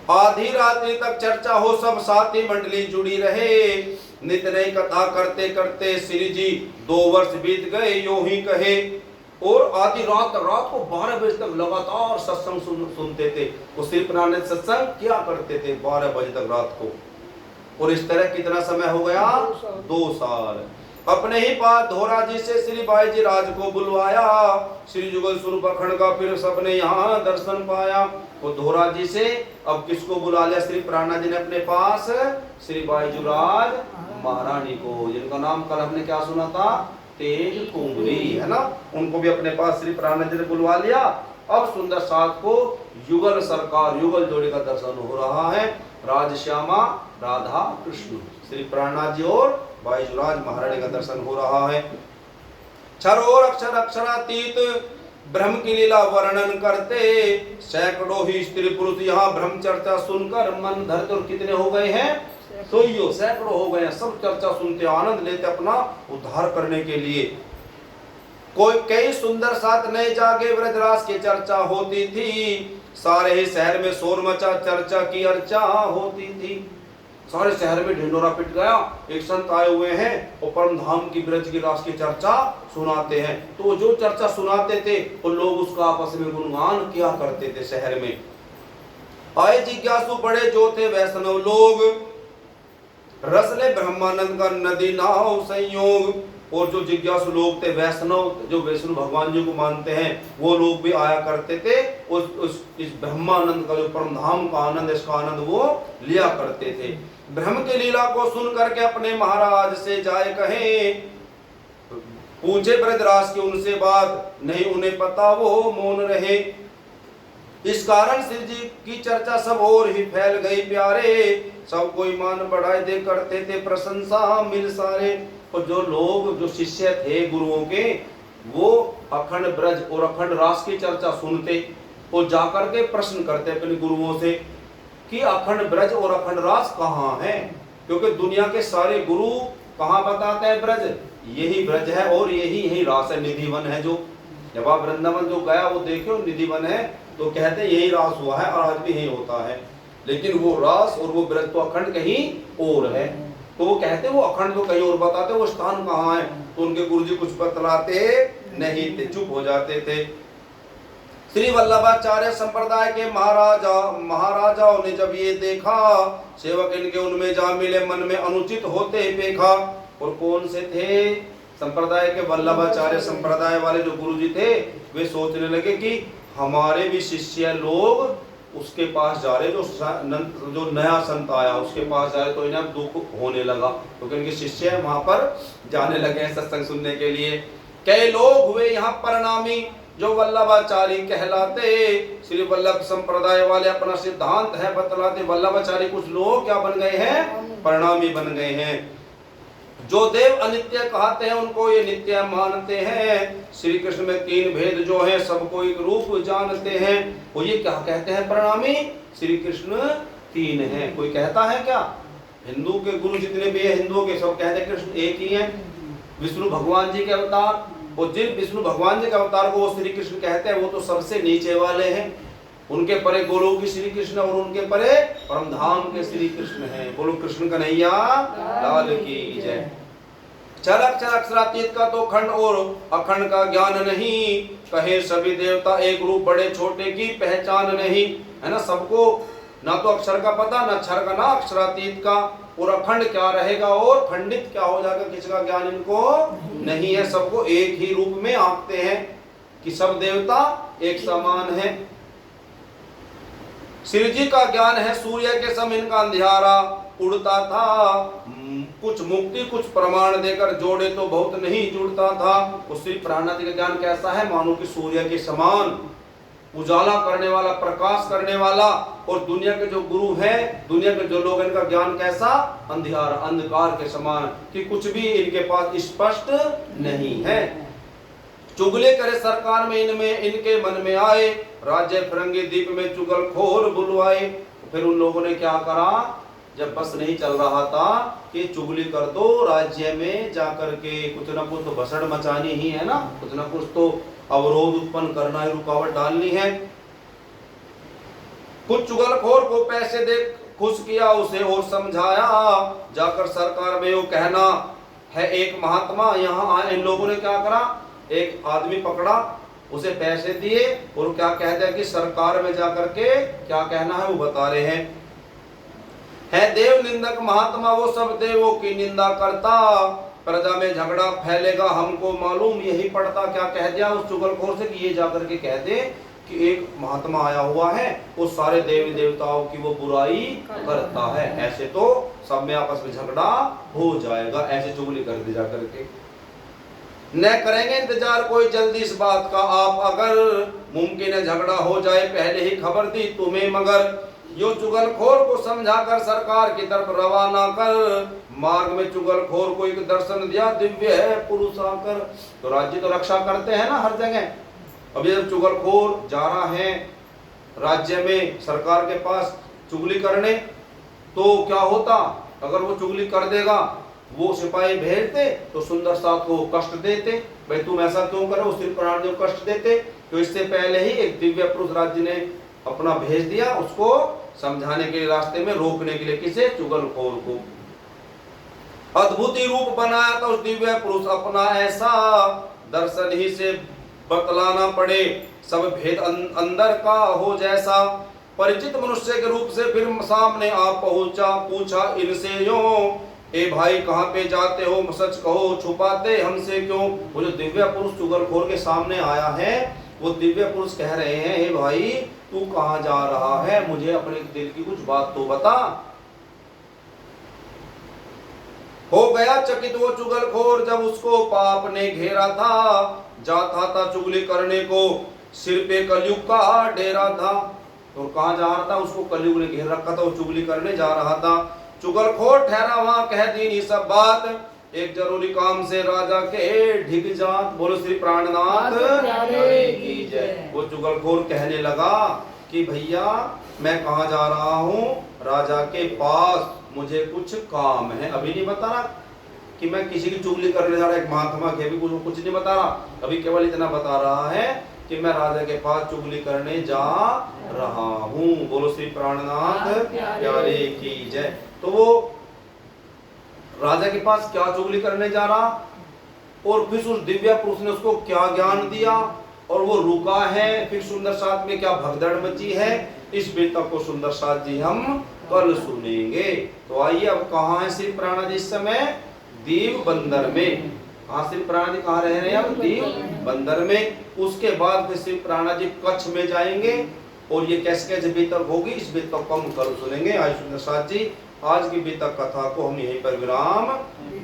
आधी रात्रि तक चर्चा हो, सब साथी मंडली जुड़ी रहे। नित नई कथा करते करते श्री जी 2 वर्ष बीत गए यूं ही कहे। और आधी रात को 12 बजे तक लगातार सत्संग सुनते थे। वो श्री प्राणनाथ सत्संग क्या करते थे 12 बजे तक रात को। और इस तरह कितना समय हो गया, 2 साल। अपने ही पास धोरा जी से श्री बाई जी राज को बुलवाया। श्री जुगल स्वरूप अखंड का फिर सबने यहाँ दर्शन पाया। वो धोरा जी से अब किसको बुला लिया श्री प्राणनाथ जी ने अपने पास, श्री बाई जी राज महारानी को, जिनका नाम कल हमने क्या सुना था, तेज कुंवरी है ना। उनको भी अपने पास श्री प्राणनाथ जी ने बुलवा लिया। अब सुंदर साथ को युगल सरकार, युगल जोड़ी का दर्शन हो रहा है। राजश्यामा राधा कृष्ण श्री प्राणनाथ जी और बाईजुराज महारानी का दर्शन हो रहा है। क्षर और अक्षर अक्षरातीत ब्रह्म की लीला वर्णन करते, सैकड़ों ही स्त्री पुरुष यहाँ ब्रह्म चर्चा सुनकर मन धरते। और कितने हो गए हैं, तो सैकड़ों हो गए हैं। सब चर्चा सुनते, आनंद लेते अपना उद्धार करने के लिए। कोई कई सुंदर साथ नए जागे ब्रजरास की चर्चा होती थी, सारे ही शहर में शोर मचा चर्चा की अर्चा होती थी। सारे शहर में ढिंडोरा पिट गया, एक संत आए हुए हैं और परम धाम की ब्रज की रास की चर्चा सुनाते हैं। तो जो चर्चा सुनाते थे वो लोग उसका आपस में गुणगान किया करते थे शहर में। आए जिज्ञासु बड़े जो थे वैष्णव लोग, रसले ब्रह्मानंद का नदी नाव संयोग। और जो जिज्ञासु लोग थे वैष्णव, जो वैष्णव भगवान जी को मानते हैं, वो लोग भी आया करते थे इस ब्रह्मानंद का, जो परम धाम का आनंद, इसका आनंद वो लिया करते थे। ब्रह्म की लीला को सुन करके अपने महाराज से जाए कहे, पूछे ब्रजराज की उनसे बात, नहीं उन्हें पता वो मौन रहे। इस कारण शिव जी की चर्चा सब और ही फैल गई प्यारे, सब कोई मान बढ़ाए दे करते थे प्रशंसा मिल सारे। और जो लोग, जो शिष्य थे गुरुओं के, वो अखंड ब्रज और अखंड रास की चर्चा सुनते और जाकर के प्रश्न करते अपने गुरुओं से कि अखंड ब्रज और अखंड रास कहाँ है, क्योंकि दुनिया के सारे गुरु कहाँ बताते हैं ब्रज, यही ब्रज है और यही रास है, निधिवन है। जो जब आप वृंदावन जो गया वो देखो निधिवन है, तो कहते हैं यही रास हुआ है और आज भी यही होता है। लेकिन वो रास और वो ब्रज तो अखंड कहीं और है। तो वो कहते वो अखंड तो कहीं और बताते, वो स्थान कहाँ है, तो उनके गुरुजी कुछ बतलाते नहीं थे, चुप हो जाते थे। श्री वल्लभाचार्य संप्रदाय के महाराजाओं ने जब ये देखा, सेवक इनके उनमें जा मिले, मन में अनुचित होते देखा। और कौन से थे संप्रदाय के? वल्लभाचार्य संप्रदाय वाले जो गुरुजी थे, वे सोचने लगे कि हमारे भी शिष्य लोग उसके पास जा रहे, जो नया संत आया उसके पास जा रहे, तो इन्हें दुख होने लगा, क्योंकि इनके शिष्य वहां पर जाने लगे हैं सत्संग सुनने के लिए। कई लोग हुए यहाँ परिणामी, जो वल्लभाचारी कहलाते। श्री वल्लभ संप्रदाय वाले अपना सिद्धांत है बतलाते, वल्लभाचारी कुछ लोग क्या बन गए हैं? परिणामी बन गए हैं। जो देव अनित्य कहते हैं उनको ये नित्य मानते हैं। श्री कृष्ण में तीन भेद जो है सबको एक रूप जानते हैं। वो ये क्या कहते हैं परिणामी? श्री कृष्ण तीन हैं। कोई कहता है क्या? हिंदू के गुरु जितने भी है हिंदुओं के, सब कहते हैं कृष्ण एक ही है, विष्णु भगवान जी के अवतार। और जिन विष्णु भगवान जी के अवतार को वो श्री कृष्ण कहते हैं, वो तो सबसे नीचे वाले हैं। उनके परे गोलोक की श्री कृष्ण और उनके परे परमधाम के श्री कृष्ण हैं। बोलो कृष्ण कन्हैया लाल की जय। चर अक्षर अक्षरातीत का तो खंड और अखंड का ज्ञान नहीं, कहे सभी देवता एक रूप, बड़े छोटे की पहचान नहीं। है ना, सबको ना तो अक्षर का पता, ना अक्षर का, ना अक्षरातीत का। और अखंड क्या रहेगा और खंडित क्या हो जाएगा, किसी का ज्ञान इनको नहीं है। सबको एक ही रूप में आंकते हैं कि सब देवता एक समान है। शिव जी का ज्ञान है सूर्य के सम इनका अंधियारा, उड़ता था कुछ मुक्ति कुछ प्रमाण देकर, जोड़े तो बहुत नहीं जुड़ता था। उस श्री प्राणाति का ज्ञान कैसा है? मानो कि सूर्य के समान उजाला करने वाला, प्रकाश करने वाला। और दुनिया के जो गुरु हैं, दुनिया के जो लोग, इनका ज्ञान कैसा? अंधियारा, अंधकार के समान, कि कुछ भी इनके पास स्पष्ट नहीं है। चुगले करे सरकार में इनमें, इनके मन में आए, राज्य फिरंगी दीप में चुगलखोर बुलवाए। फिर उन लोगों ने क्या करा, जब बस नहीं चल रहा था कि चुगली कर दो राज्य में जाकर के, कुछ ना कुछ तो भसड़ मचानी ही है ना, कुछ ना कुछ तो अवरोध उत्पन्न करना है, रुकावट डालनी है। कुछ चुगलखोर को पैसे दे खुश किया उसे और समझाया, जाकर सरकार में वो कहना है एक महात्मा यहाँ आए। इन लोगों ने क्या करा, एक आदमी पकड़ा, उसे पैसे दिए और क्या कहते हैं कि सरकार में जाकर के क्या कहना है वो बता रहे हैं। है देव निंदक महात्मा वो सब देवों की निंदा करता, प्रजा में झगड़ा फैलेगा हमको मालूम यही पड़ता। क्या कह दिया उस चुगलखोर से कि ये जाकर के कह दे कि एक महात्मा आया हुआ है, वो सारे देवी देवताओं की वो बुराई करता है, ऐसे तो सब में आपस में झगड़ा हो जाएगा। ऐसे चुगली कर दी जाकर के। न करेंगे इंतजार कोई जल्दी इस बात का आप, अगर मुमकिन है झगड़ा हो जाए पहले ही खबर दी तुम्हें, मगर यो चुगलखोर को समझाकर सरकार की तरफ रवाना कर, मार्ग में चुगलखोर को एक दर्शन दिया दिव्य है पुरुष आकर। तो राज्य तो रक्षा करते हैं ना हर जगह। अभी जब चुगलखोर जा रहा है राज्य में सरकार के पास चुगली करने, तो क्या होता, अगर वो चुगली कर देगा वो सिपाही भेजते तो सुंदर साथ को कष्ट देते, भाई तुम ऐसा क्यों करो, श्री प्राणदेव कष्ट देते। तो इससे पहले ही एक दिव्य पुरुष राज्य ने अपना भेज दिया उसको समझाने के लिए, रास्ते में रोकने के लिए, किसे, चुगलखोर को। अद्भुत ही रूप बनाया था उस दिव्य पुरुष अपना ऐसा, दर्शन ही से बतलाना पड़े सब भेद अंदर का हो जैसा। परिचित मनुष्य के रूप से फिर सामने आ पहुंचा, पूछा इनसे यूं, ए भाई कहाँ पे जाते हो, सच कहो छुपाते हमसे क्यों। वो जो दिव्य पुरुष चुगलखोर के सामने आया है, वो दिव्य पुरुष कह रहे हैं, हे भाई तू कहाँ जा रहा है, मुझे अपने दिल की कुछ बात तो बता। हो गया चकित वो चुगलखोर जब उसको पाप ने घेरा था, जाता था चुगली करने को, सिर पे कलयुग का डेरा था। तो कहाँ जा रहा था, उसको कलयुग ने घेर रखा था, वो चुगली करने जा रहा था। चुगलखोर ठहरा वहां कह दी सब बात, एक जरूरी काम से राजा के ढिग जात। बोलो श्री प्राणनाथ की जय। वो चुगलखोर कहने लगा कि भैया मैं कहाँ जा रहा हूँ, राजा के पास, मुझे कुछ काम है। अभी नहीं बता रहा कि मैं किसी की चुगली करने जा रहा, एक महात्मा के भी कुछ नहीं बता रहा, अभी केवल इतना बता रहा है कि मैं राजा के पास चुगली करने जा रहा हूँ। बोलो श्री प्राणनाथ प्यारे की जय। तो वो राजा के पास क्या चुगली करने जा रहा, और फिर उस दिव्य पुरुष ने उसको क्या ज्ञान दिया, और वो रुका है, फिर सुंदर साथ में क्या भगदड़ मची है, इस बेतक को सुंदर साथ जी हम कल सुनेंगे। तो आइए अब कहाँ है श्री प्राणा जी इस समय, दीव बंदर में। हाँ श्री प्राणा जी कहाँ रह रहे हैं अब, दीव बंदर में। उसके बाद फिर श्री प्राणा जी कच्छ में जाएंगे, और ये कैसे कैसे बेतक होगी, इस बेतक को हम कल सुनेंगे। आज सुंदर साथ जी आज की बेतक कथा को हम यहीं पर विराम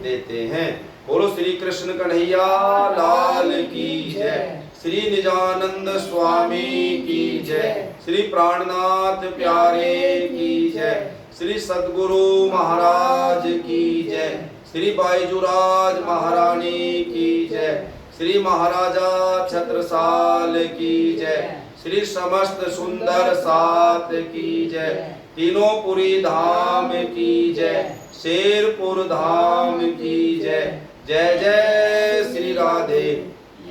देते हैं। बोलो श्री कृष्ण कन्हैया लाल की जय, श्री निजानंद स्वामी की जय, श्री प्राणनाथ प्यारे की जय, श्री सद्गुरु महाराज की जय, श्री बाईजुराज महारानी की जय, श्री महाराजा छत्रसाल की जय, श्री समस्त सुंदर सात की जय, तीनों पुरी धाम की जय, शेरपुर धाम की जय। जय जय श्री राधे,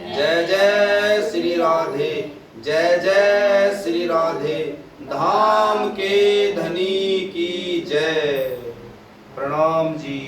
जय जय श्री राधे, जय जय श्री राधे, धाम के धनी की जय। प्रणाम जी।